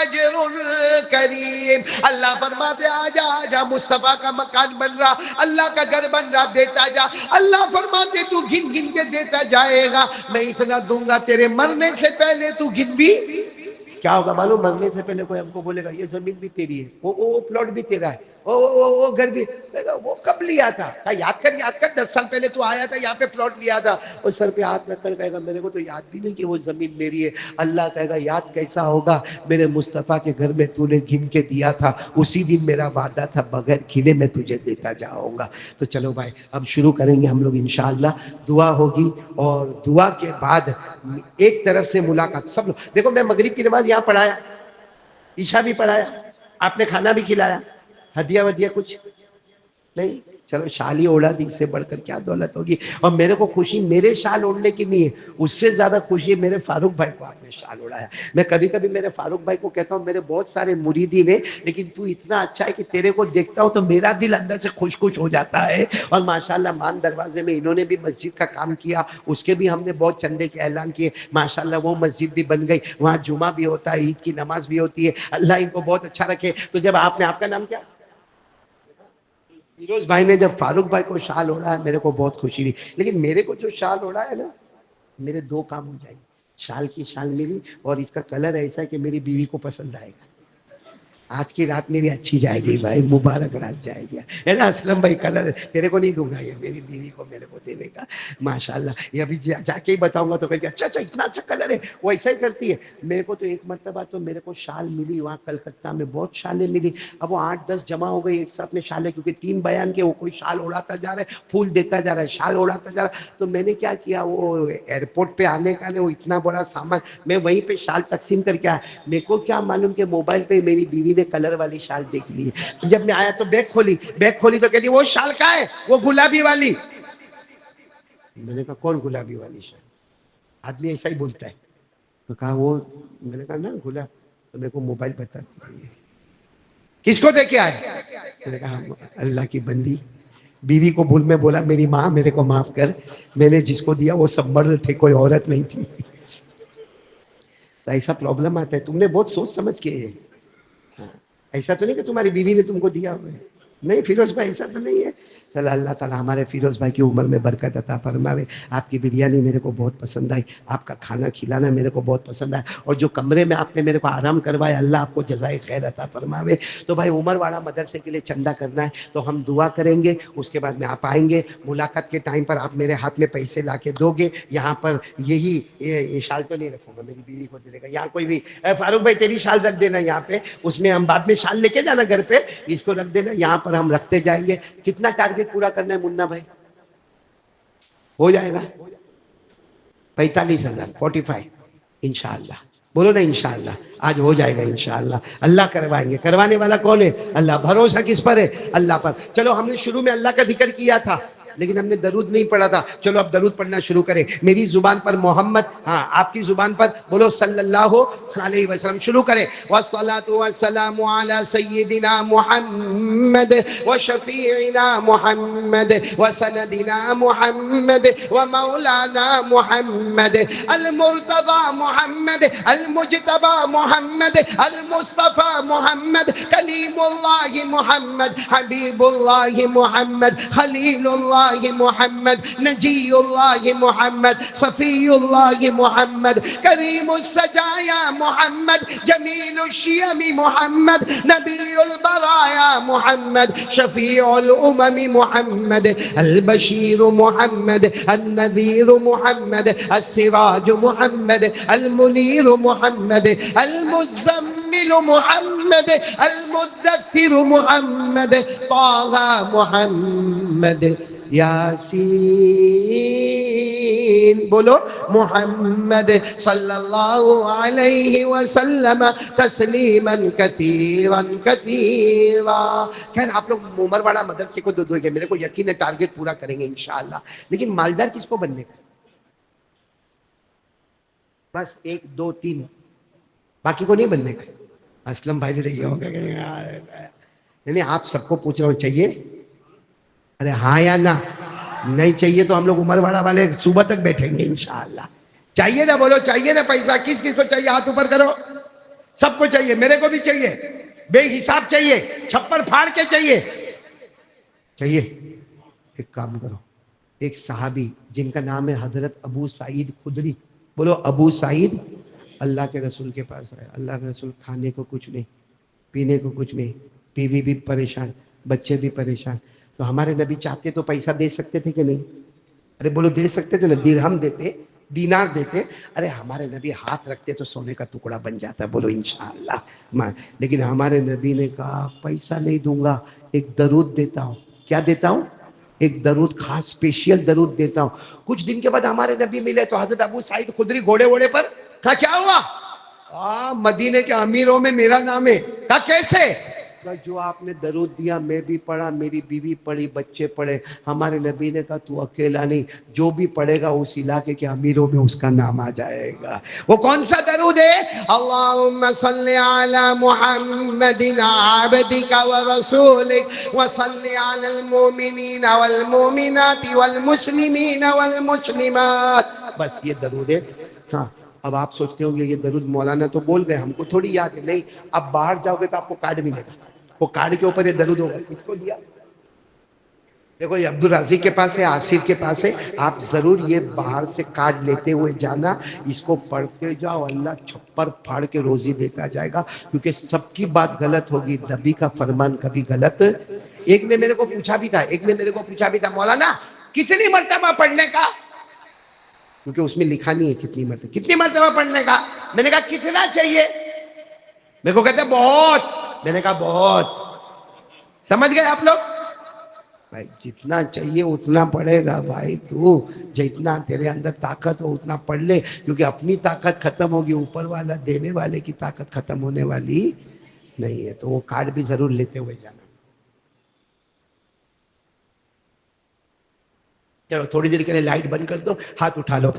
اجر کریم. اللہ فرماتے آجا مصطفیٰ کا مکان بن رہا, اللہ کا گھر بن رہا, دیتا جا. اللہ فرماتے تو گن گن کے دیتا جائے گا, میں اتنا دوں گا تیرے مرنے سے پہلے تو گن بھی. کیا ہوگا معلوم؟ مرنے سے پہلے کوئی ہم کو بولے گا یہ زمین بھی تیری ہے, وہ پلاٹ بھی تیرا ہے, وہ گھر بھی. وہ کب لیا تھا؟ یاد کر 10 سال پہلے تو آیا تھا یہاں پہ پلاٹ لیا تھا. اور سر پہ ہاتھ رکھ کر کہے گا میرے کو تو یاد بھی نہیں کہ وہ زمین میری ہے. اللہ کہے گا یاد کیسا ہوگا, میرے مصطفیٰ کے گھر میں تو نے گن کے دیا تھا, اسی دن میرا وعدہ تھا بغیر گنے میں تجھے دیتا جاؤں گا. تو چلو بھائی اب شروع کریں گے ہم لوگ انشاءاللہ. دعا ہوگی اور دعا کے بعد ایک طرف سے ملاقات. سب لوگ دیکھو, میں مغرب کی نماز یہاں پڑھایا, عشاء بھی پڑھایا, آپ نے کھانا بھی کھلایا, ہدیہ ودیہ کچھ نہیں. چلو شال ہی اوڑھا دی, اس سے بڑھ کر کیا دولت ہوگی. اور میرے کو خوشی میرے شال اوڑھنے کی نہیں ہے, اس سے زیادہ خوشی ہے میرے فاروق بھائی کو آپ نے شال اوڑھایا. میں کبھی کبھی میرے فاروق بھائی کو کہتا ہوں میرے بہت سارے مریدین ہیں, لیکن تو اتنا اچھا ہے کہ تیرے کو دیکھتا ہوں تو میرا دل اندر سے خوش خوش ہو جاتا ہے. اور ماشاءاللہ مان دروازے میں انہوں نے بھی مسجد کا کام کیا, اس کے بھی ہم نے بہت چندے کے اعلان کیے. ماشاءاللہ وہ مسجد بھی بن گئی, وہاں جمعہ بھی ہوتا ہے, عید کی نماز بھی ہوتی ہے. اللہ ان کو بہت اچھا رکھے. تو جب آپ نے, آپ کا نام کیا؟ فیروز بھائی نے جب فاروق بھائی کو شال اوڑھا ہے میرے کو بہت خوشی ہوئی. لیکن میرے کو جو شال اوڑھا ہے نا, میرے 2 کام ہو جائیں گے. شال کی شال میری, اور اس کا کلر ایسا ہے کہ میری بیوی کو پسند آئے گا. آج کی رات میری اچھی جائے گی بھائی, مبارک رات جائے گی, ہے نا اسلم بھائی؟ کلر تیرے کو نہیں دوں گا, یہ میری بیوی کو میرے کو دینے کا. ماشاءاللہ یہ ابھی جا کے ہی بتاؤں گا تو کہیں گے اچھا اتنا اچھا کلر ہے. وہ ایسا ہی کرتی ہے. میرے کو تو ایک مرتبہ تو میرے کو شال ملی وہاں کلکتہ میں, بہت شالیں ملی. اب وہ 8-10 جمع ہو گئی ایک ساتھ میں شالیں, کیونکہ 3 بیان کے, وہ کوئی شال اڑاتا جا رہا ہے, پھول دیتا جا رہا ہے, شال اڑاتا جا رہا ہے. تو میں نے کیا کیا, وہ ایئرپورٹ پہ آنے کا وہ اتنا بڑا سامان, میں وہیں پہ شال تقسیم کر کے آیا. میرے کو کیا معلوم کہ موبائل پہ میری بیوی نے کلر والی شال دیکھ لی ہے. جب میں آیا تو بیگ کھولی تو کہتی وہ شال کا ہے, وہ گلابی والی. میں نے کہا کون گلابی والی شال؟ آدمی ایسا ہی بولتا ہے. تو کہا وہ, میں نے کہا نا گلاب. تو میرے کو موبائل بتا, کس کو دے کے آئے؟ میں نے کہا اللہ کی بندی, بیوی کو بھول میں بولا میری ماں میرے کو معاف کر, میں نے جس کو دیا وہ سب مرد تھے, کوئی عورت نہیں تھی. تو ایسا پرابلم آتا ہے. تم نے بہت سوچ سمجھ کے, ایسا تو نہیں کہ تمہاری بیوی نے تم کو دیا ہوا ہے. نہیں فیروز بھائی ایسا تو نہیں ہے. چلو اللہ تعالیٰ ہمارے فیروز بھائی کی عمر میں برکت عطا فرماوے. آپ کی بریانی میرے کو بہت پسند آئی, آپ کا کھانا کھلانا میرے کو بہت پسند آیا, اور جو کمرے میں آپ نے میرے کو آرام کروایا اللہ آپ کو جزائے خیر عطا فرماوے. تو بھائی عمر واڑہ مدرسے کے لیے چندہ کرنا ہے, تو ہم دعا کریں گے, اس کے بعد میں آپ آئیں گے. ملاقات کے ٹائم پر آپ میرے ہاتھ میں پیسے لا کے دو گے. یہاں پر یہی شال تو نہیں رکھوں گا, میری بیوی کو دے دے گا. یہاں کوئی بھی فاروق بھائی تیری شال رکھ دینا یہاں پہ, اس میں ہم بعد میں شال لے کے جانا گھر پہ, اس کو رکھ دینا یہاں پر, ہم رکھتے جائیں گے. کتنا ٹارگٹ پورا کرنا ہے منا بھائی؟ ہو جائے گا 45,000 45 انشاءاللہ. بولو نا انشاءاللہ, آج ہو جائے گا انشاءاللہ. اللہ کروائیں گے. کروانے والا کون ہے؟ اللہ. بھروسہ کس پر ہے؟ اللہ پر. چلو ہم نے شروع میں اللہ کا ذکر کیا تھا, لیکن ہم نے درود نہیں پڑھا تھا. چلو اب درود پڑھنا شروع کریں. میری زبان پر محمد, ہاں آپ کی زبان پر بولو صلی اللہ علیہ وسلم. شروع کریں. والصلاة والسلام على سيدنا محمد وشفيعنا محمد وسندنا محمد ومولانا محمد المرتضى محمد المجتبى محمد المصطفى محمد كليم الله محمد حبيب الله محمد خليل الله اللہ محمد، نجی اللہ محمد، صفی اللہ محمد، کریم السجایا محمد، جمیل الشیم محمد، نبی البرایا محمد، شفیع الامم محمد، البشیر محمد، النذیر محمد، السراج محمد، المنیر محمد، المزمل محمد، المدثر محمد، طه محمد، یاسین بولو محمد صلی اللہ علیہ وسلم تسلیما کثیرا کثیرا۔ خیر آپ لوگ عمر واڑہ مدرسے کو دو گے، میرے کو یقین ہے ٹارگٹ پورا کریں گے انشاءاللہ، لیکن مالدار کس کو بننے کا؟ بس 1 2 3، باقی کو نہیں بننے کا۔ اسلم بھائی رہی ہوگا یعنی آپ سب کو پوچھ رہا ہوں چاہیے؟ ارے ہاں یا نہ؟ نہیں چاہیے تو ہم لوگ عمر واڑہ والے صبح تک بیٹھیں گے انشاءاللہ۔ چاہیے نا؟ بولو چاہیے نا پیسہ؟ کس کس کو چاہیے ہاتھ اوپر کرو۔ سب کو چاہیے، میرے کو بھی چاہیے، بے حساب چاہیے، چھپر پھاڑ کے چاہیے چاہیے۔ ایک کام کرو، ایک صحابی جن کا نام ہے حضرت ابو سعید خدری، بولو ابو سعید، اللہ کے رسول کے پاس آئے۔ اللہ کے رسول کھانے کو کچھ نہیں، پینے کو کچھ نہیں، بیوی بھی پریشان، بچے بھی پریشان، تو ہمارے نبی چاہتے تو پیسہ دے سکتے تھے کہ نہیں؟ ارے بولو دے سکتے تھے نا، درہم دیتے، دینار دیتے، ارے ہمارے نبی ہاتھ رکھتے تو سونے کا ٹکڑا بن جاتا، بولو انشاءاللہ۔ لیکن ہمارے نبی نے کہا پیسہ نہیں دوں گا، ایک درود دیتا ہوں۔ کیا دیتا ہوں؟ ایک درود، خاص اسپیشل درود دیتا ہوں۔ کچھ دن کے بعد ہمارے نبی ملے تو حضرت ابو سعید خدری گھوڑے ووڑے پر، کہا کیا ہوا؟ مدینے کے امیروں میں میرا نام ہے۔ کہا کیسے؟ جو آپ نے درود دیا میں بھی پڑھا، میری بیوی پڑھی، بچے پڑھے۔ ہمارے نبی نے کہا تو اکیلا نہیں، جو بھی پڑھے گا اس علاقے کے امیروں میں اس کا نام آ جائے گا۔ وہ کون سا درود ہے؟ اللہم صلی علی محمد عبدک ورسولک وصلی علی المؤمنین والمؤمنات والمسلمین والمسلمات۔ بس یہ درود ہے۔ ہاں اب آپ سوچتے ہوں گے یہ درود مولانا تو بول گئے، ہم کو تھوڑی یاد ہے۔ نہیں، اب باہر جاؤ گے تو آپ کو کارڈ ملے گا، وہ کارڈ کے اوپر یہ درود ہوگا۔ کس کو دیا؟ دیکھو یہ عبدالرازق کے پاس ہے، آصف کے پاس ہے، آپ ضرور یہ باہر سے کارڈ لیتے ہوئے جانا، اس کو پڑھتے جاؤ، اللہ چھپر پھاڑ کے روزی دیتا جائے گا، کیونکہ سب کی بات غلط ہوگی، نبی کا فرمان کبھی غلط۔ ایک نے میرے کو پوچھا بھی تھا مولانا کتنی مرتبہ پڑھنے کا؟ کیونکہ اس میں لکھا نہیں ہے کتنی مرتبہ پڑھنے کا۔ میں نے کہا کتنا چاہیے؟ میرے کو کہتے بہت۔ میں نے کہا بہت، سمجھ گئے آپ لوگ؟ بھائی جتنا چاہیے اتنا پڑھے گا بھائی، تو جتنا تیرے اندر طاقت ہو اتنا پڑھ لے، کیونکہ اپنی طاقت ختم ہوگی، اوپر والا دینے والے کی طاقت ختم ہونے والی نہیں ہے۔ تو وہ کارڈ بھی ضرور لیتے ہوئے جانا۔ چلو تھوڑی دیر کے لیے لائٹ بند کر دو، ہاتھ اٹھا لو۔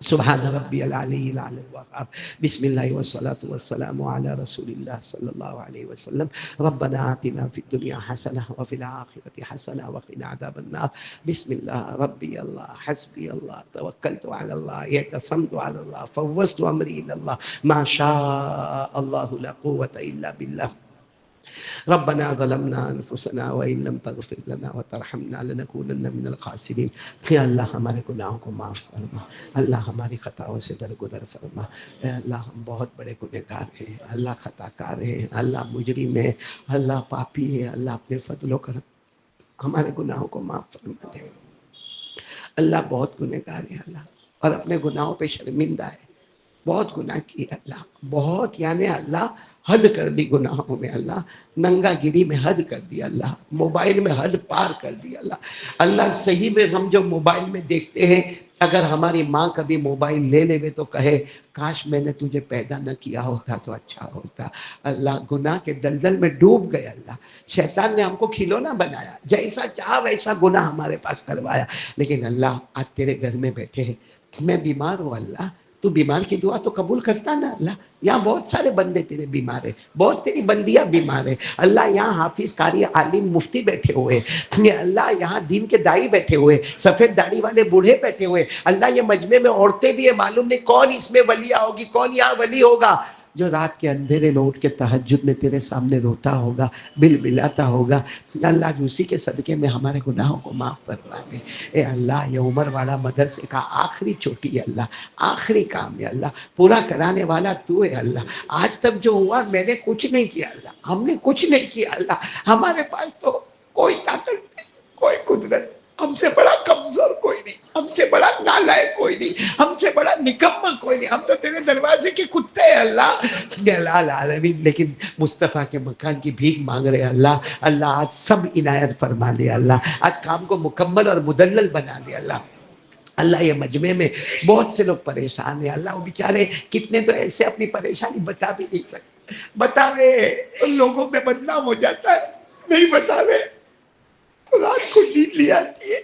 سبحان ربی العلی العلی الوہاب، بسم اللہ والصلاة والسلام علی رسول اللہ صلی اللہ علیہ وسلم۔ ربنا آتنا فی الدنیا حسنہ وفی الآخرۃ حسنہ وقنا عذاب النار۔ بسم اللہ ربی اللہ حسبی اللہ توکلت علی اللہ اعتصمت علی اللہ فوضت امری الی اللہ ما شاء اللہ لا قوة الا باللہ۔ ربنا ظلمنا انفسنا وان لم تغفر لنا وترحمنا لنكونن من الخاسرین۔ کہ اللہ ہمارے گناہوں کو معاف فرما، اللہ ہماری خطاؤں سے درگزر فرما۔ اے اللہ ہم بہت بڑے گنہگار ہیں، اللہ خطا کار ہیں، اللہ مجرم ہیں، اللہ پاپی ہیں، اللہ اپنے فضل و کرم ہمارے گناہوں کو معاف فرما دے۔ اللہ بہت گنہگار ہے اللہ، اور اپنے گناہوں پہ شرمندہ ہے، بہت گناہ کی اللہ، بہت، یعنی اللہ حد کر دی گناہوں میں، اللہ ننگا گیری میں حد کر دی، اللہ موبائل میں حد پار کر دی اللہ۔ اللہ صحیح میں ہم جو موبائل میں دیکھتے ہیں، اگر ہماری ماں کبھی موبائل لے لے تو کہے کاش میں نے تجھے پیدا نہ کیا ہوتا تو اچھا ہوتا۔ اللہ گناہ کے دلدل میں ڈوب گئے اللہ، شیطان نے ہم کو کھلونا بنایا، جیسا چاہا ویسا گناہ ہمارے پاس کروایا، لیکن اللہ آج تیرے گھر میں بیٹھے ہیں، میں بیمار ہوں اللہ، تو بیمار کی دعا تو قبول کرتا نا اللہ۔ یہاں بہت سارے بندے تیرے بیمار ہیں، بہت تیری بندیاں بیمار ہیں اللہ، یہاں حافظ قاری عالم مفتی بیٹھے ہوئے ہیں اللہ، یہاں دین کے دائی بیٹھے ہوئے، سفید داڑھی والے بوڑھے بیٹھے ہوئے اللہ، یہ مجمع میں عورتیں بھی ہیں، معلوم نہیں کون اس میں ولیہ ہوگی، کون یہاں ولی ہوگا جو رات کے اندھیرے میں اٹھ کے تہجد میں تیرے سامنے روتا ہوگا، بل بلاتا ہوگا، اللہ جو اسی کے صدقے میں ہمارے گناہوں کو معاف فرما دے۔ اے اللہ یہ عمر والا مدرسے کا آخری چوٹی ہے اللہ، آخری کام ہے اللہ، پورا کرانے والا تو ہے اللہ۔ آج تک جو ہوا میں نے کچھ نہیں کیا اللہ، ہم نے کچھ نہیں کیا اللہ، ہمارے پاس تو کوئی طاقت نہیں، کوئی قدرت، ہم سے بڑا کمزور کوئی نہیں، ہم سے بڑا نالائق کوئی نہیں، ہم سے بڑا نکمہ کوئی نہیں، ہم تو تیرے دروازے کے کتے ہیں اللہ العالمین۔ لیکن مصطفیٰ کے مکان کی بھیک مانگ رہے اللہ، اللہ آج سب عنایت فرما دے اللہ، آج کام کو مکمل اور مدلل بنا دے اللہ۔ اللہ یہ مجمع میں بہت سے لوگ پریشان ہیں اللہ، وہ بیچارے کتنے تو ایسے اپنی پریشانی بتا بھی نہیں سکتے، بتاوے تو لوگوں میں بدنام ہو جاتا ہے، نہیں بتاوے تو رات کو نیند لے آتی ہے،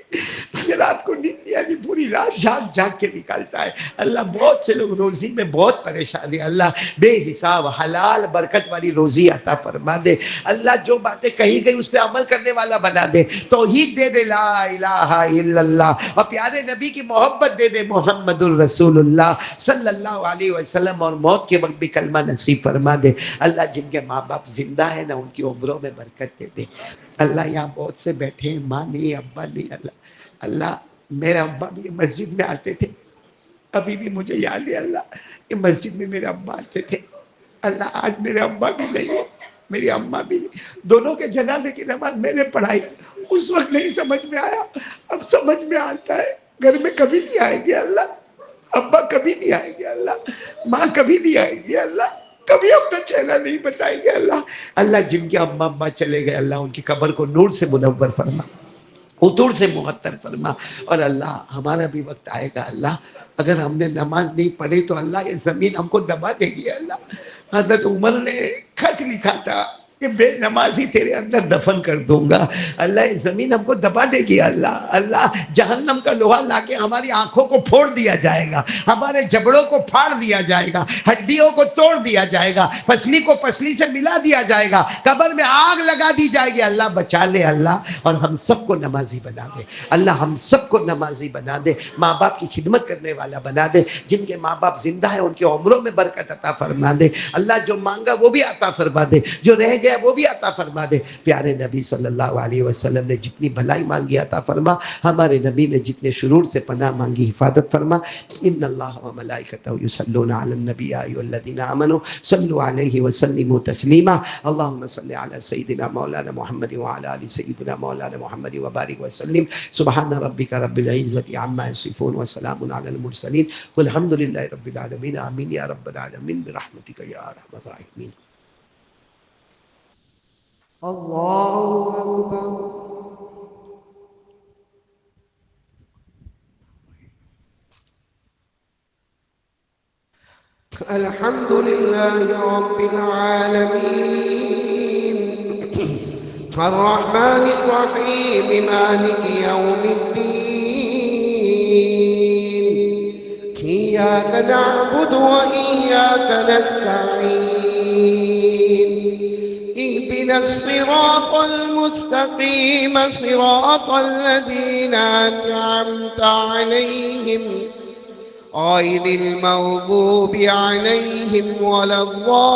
مجھے رات کو نیند لے آتی، پوری رات جھاگ جھاگ کے نکالتا ہے اللہ۔ بہت سے لوگ روزی میں بہت پریشان ہیں اللہ، بے حساب حلال برکت والی روزی عطا فرما دے اللہ، جو باتیں کہی گئی اس پہ عمل کرنے والا بنا دے، توحید دے دے لا الہ الا اللہ، اور پیارے نبی کی محبت دے دے محمد الرسول اللہ صلی اللہ علیہ وسلم، اور موت کے وقت بھی کلمہ نصیب فرما دے اللہ۔ جن کے ماں باپ زندہ ہیں نا ان کی عمروں میں برکت دے دے اللہ۔ یہاں بہت سے بیٹھے ہیں، ماں نہیں ابا نہیں اللہ، اللہ میرے ابا بھی مسجد میں آتے تھے، ابھی بھی مجھے یاد ہے اللہ کہ مسجد میں میرے ابا آتے تھے اللہ، آج میرے ابا بھی نہیں ہے، میری اماں بھی نہیں، دونوں کے جنازے کی نماز میں نے پڑھائی، اس وقت نہیں سمجھ میں آیا، اب سمجھ میں آتا ہے۔ گھر میں کبھی نہیں آئے گی اللہ، ابا کبھی نہیں آئے گی اللہ، ماں کبھی نہیں آئے گی اللہ، کبھی اپنا چہرہ نہیں بتائیں گے اللہ۔ اللہ جن کے اماں ابا چلے گئے اللہ ان کی قبر کو نور سے منور فرما، عطور سے معطر فرما، اور اللہ ہمارا بھی وقت آئے گا اللہ، اگر ہم نے نماز نہیں پڑھی تو اللہ یہ زمین ہم کو دبا دے گی اللہ۔ حضرت عمر نے خط لکھا تھا کہ بے نمازی تیرے اندر دفن کر دوں گا اللہ، یہ زمین ہم کو دبا دے گی اللہ۔ اللہ جہنم کا لوہا لا کے ہماری آنکھوں کو پھوڑ دیا جائے گا، ہمارے جبڑوں کو پھاڑ دیا جائے گا، ہڈیوں کو توڑ دیا جائے گا، پسلی کو پسلی سے ملا دیا جائے گا، قبر میں آگ لگا دی جائے گی اللہ، بچا لے اللہ، اور ہم سب کو نمازی بنا دے اللہ، ہم سب کو نمازی بنا دے، ماں باپ کی خدمت کرنے والا بنا دے، جن کے ماں باپ زندہ ہیں ان کے عمروں میں برکت عطا فرما دے اللہ، جو مانگا وہ بھی عطا فرما دے، جو رہ گیا وہ بھی عطا فرما دے۔ پیارے نبی صلی اللہ علیہ وسلم نے جتنی بھلائی مانگی عطا فرما، ہمارے نبی نے جتنے شرور سے پناہ مانگی حفاظت فرما۔ ان اللہ و ملائکتہ یصلون علی النبی یا ایھا الذین آمنوا صلوا علیہ وسلموا تسلیما۔ اللهم صل علی سیدنا مولانا محمد وعلی آل سیدنا مولانا محمد وبارک وسلم۔ سبحان ربک رب العزۃ عما یصفون وسلام علی المرسلین والحمد للہ رب العالمین۔ آمین یا رب العالمین برحمتک یا ارحم الراحمین۔ اللہ اکبر۔ الحمد للہ رب العالمین الرحمن الرحیم مالک یوم الدین ایاک نعبد و ایاک نستعین اهدنا الصراط المستقیم صراط الذین انعمت علیہم غیر المغضوب علیہم ولا الضالین۔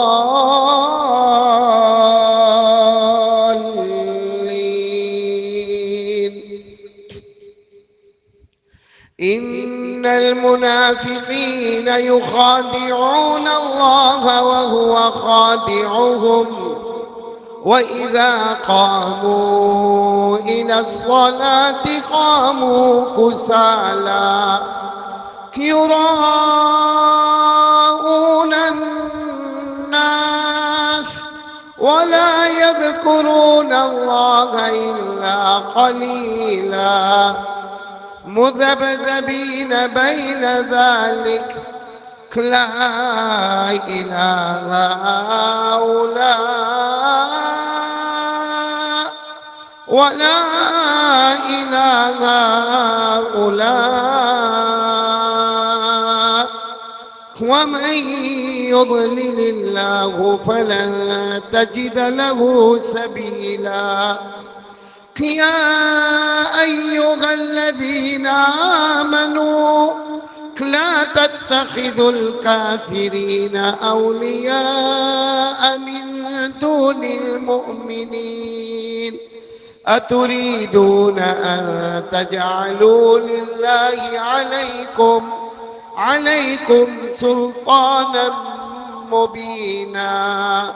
ان المنافقین یخادعون اللہ وهو خادعهم وَإِذَا قَامُوا إِلَى الصَّلَاةِ قَامُوا كُسَالَى يُرَاءُونَ النَّاسَ وَلَا يَذْكُرُونَ اللَّهَ إِلَّا قَلِيلًا مُذَبْذَبِينَ بَيْنَ ذَلِكَ لا إله هؤلاء ولا إله هؤلاء ومن يضلل الله فلن تجد له سبيلا۔ يا أيها الذين آمنوا لا تتخذوا الكافرين أولياء من دون المؤمنين أتريدون أن تجعلوا لله عليكم سلطانا مبينا.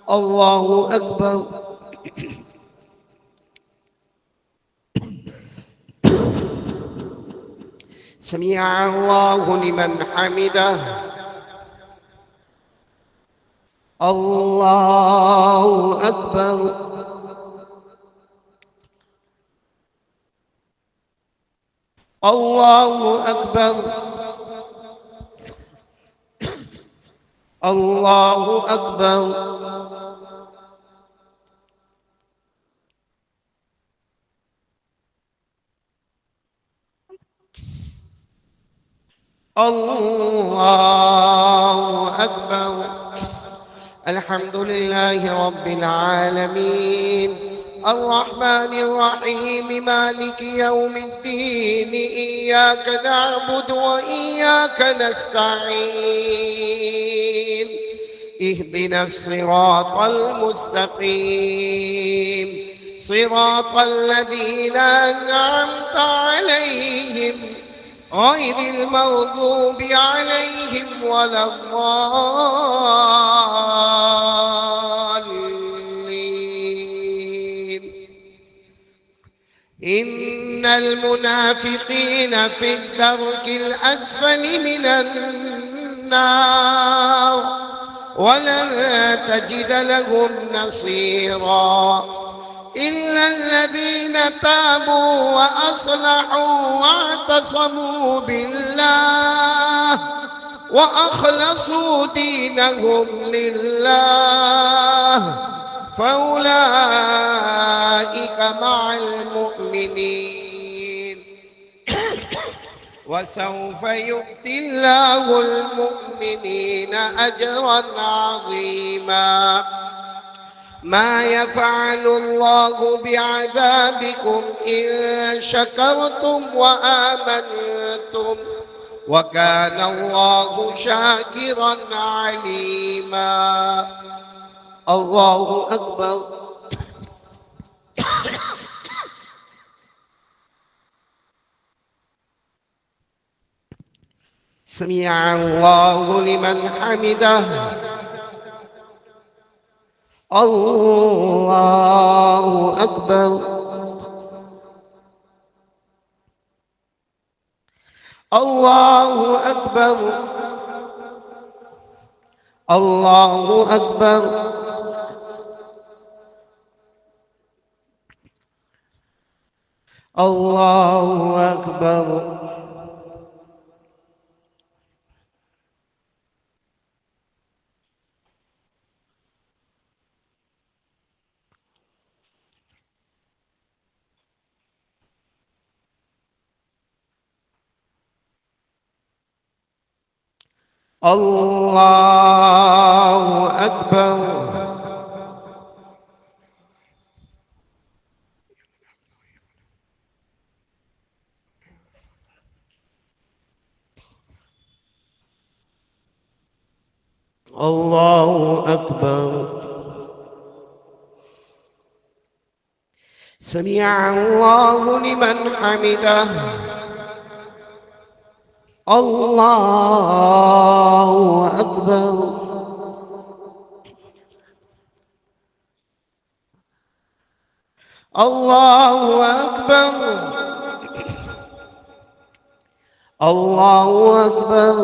الله أكبر. سمع الله لمن حمده. الله أكبر. الله أكبر. الله أكبر. الله أكبر. الحمد لله رب العالمين الرحمن الرحيم مالك يوم الدين إياك نعبد وإياك نستعين اهدنا الصراط المستقيم صراط الذين أنعمت عليهم غير المغضوب عليهم ولا الضالين. إن المنافقين في الدرك الأسفل من النار ولن تجد لهم نصيرا إلا الذين تابوا وأصلحوا واعتصموا بالله وأخلصوا دينهم لله فأولئك مع المؤمنين وسوف يؤتي الله المؤمنين أجرا عظيما. ما يفعل الله بعذابكم إن شكرتم وآمنتم وكان الله شاكرا عليما. الله أكبر. سمع الله لمن حمده. الله أكبر. الله أكبر. الله أكبر. الله أكبر. الله أكبر. الله أكبر. سمع الله لمن حمده. الله أكبر. الله أكبر. الله أكبر.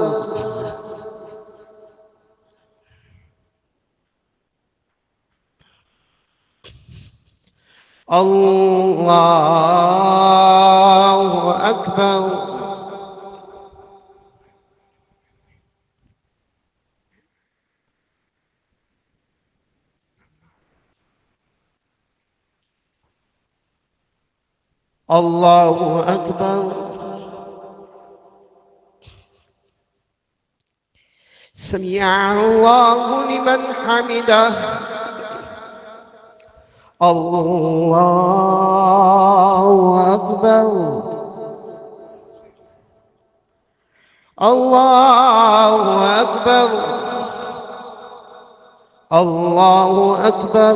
الله أكبر. الله أكبر. سمع الله لمن حمده. الله أكبر. الله أكبر الله أكبر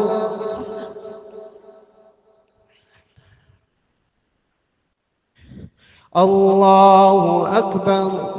الله أكبر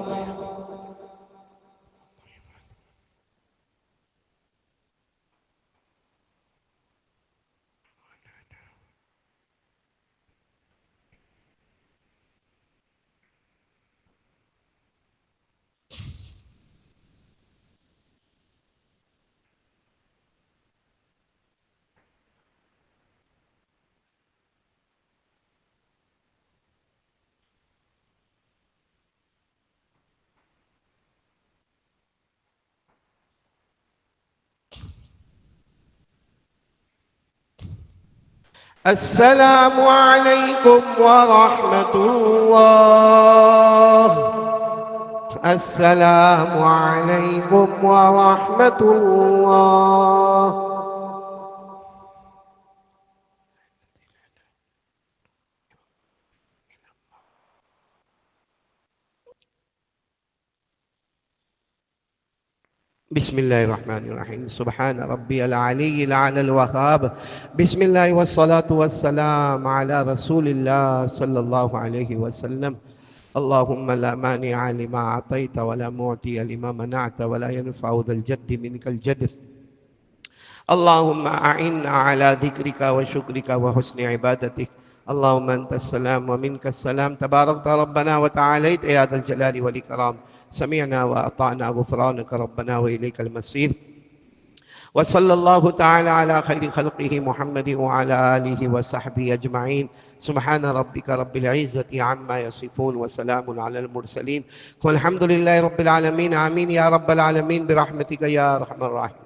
السلام عليكم ورحمة الله. السلام عليكم ورحمة الله. بسم الله الرحمن الرحيم. سبحان ربي العلي الأعلى الوهاب. بسم الله والصلاة والسلام على رسول الله صلى الله عليه وسلم. اللهم لا مانع لما أعطيت ولا معطي لما منعت ولا ينفع ذا الجد منك الجد. اللهم أعنا على ذكرك وشكرك وحسن عبادتك. اللهم أنت السلام ومنك السلام تباركت ربنا وتعاليت يا ذا الجلال والإكرام. سمعنا وأطعنا غفرانك ربنا وإليك المصير. وصلى الله تعالى على خير خلقه محمد وعلى آله وصحبه أجمعين. سبحان ربك رب العزة عما يصفون وسلام على المرسلين والحمد لله رب العالمين. آمين يا رب العالمين برحمتك يا أرحم الراحمين.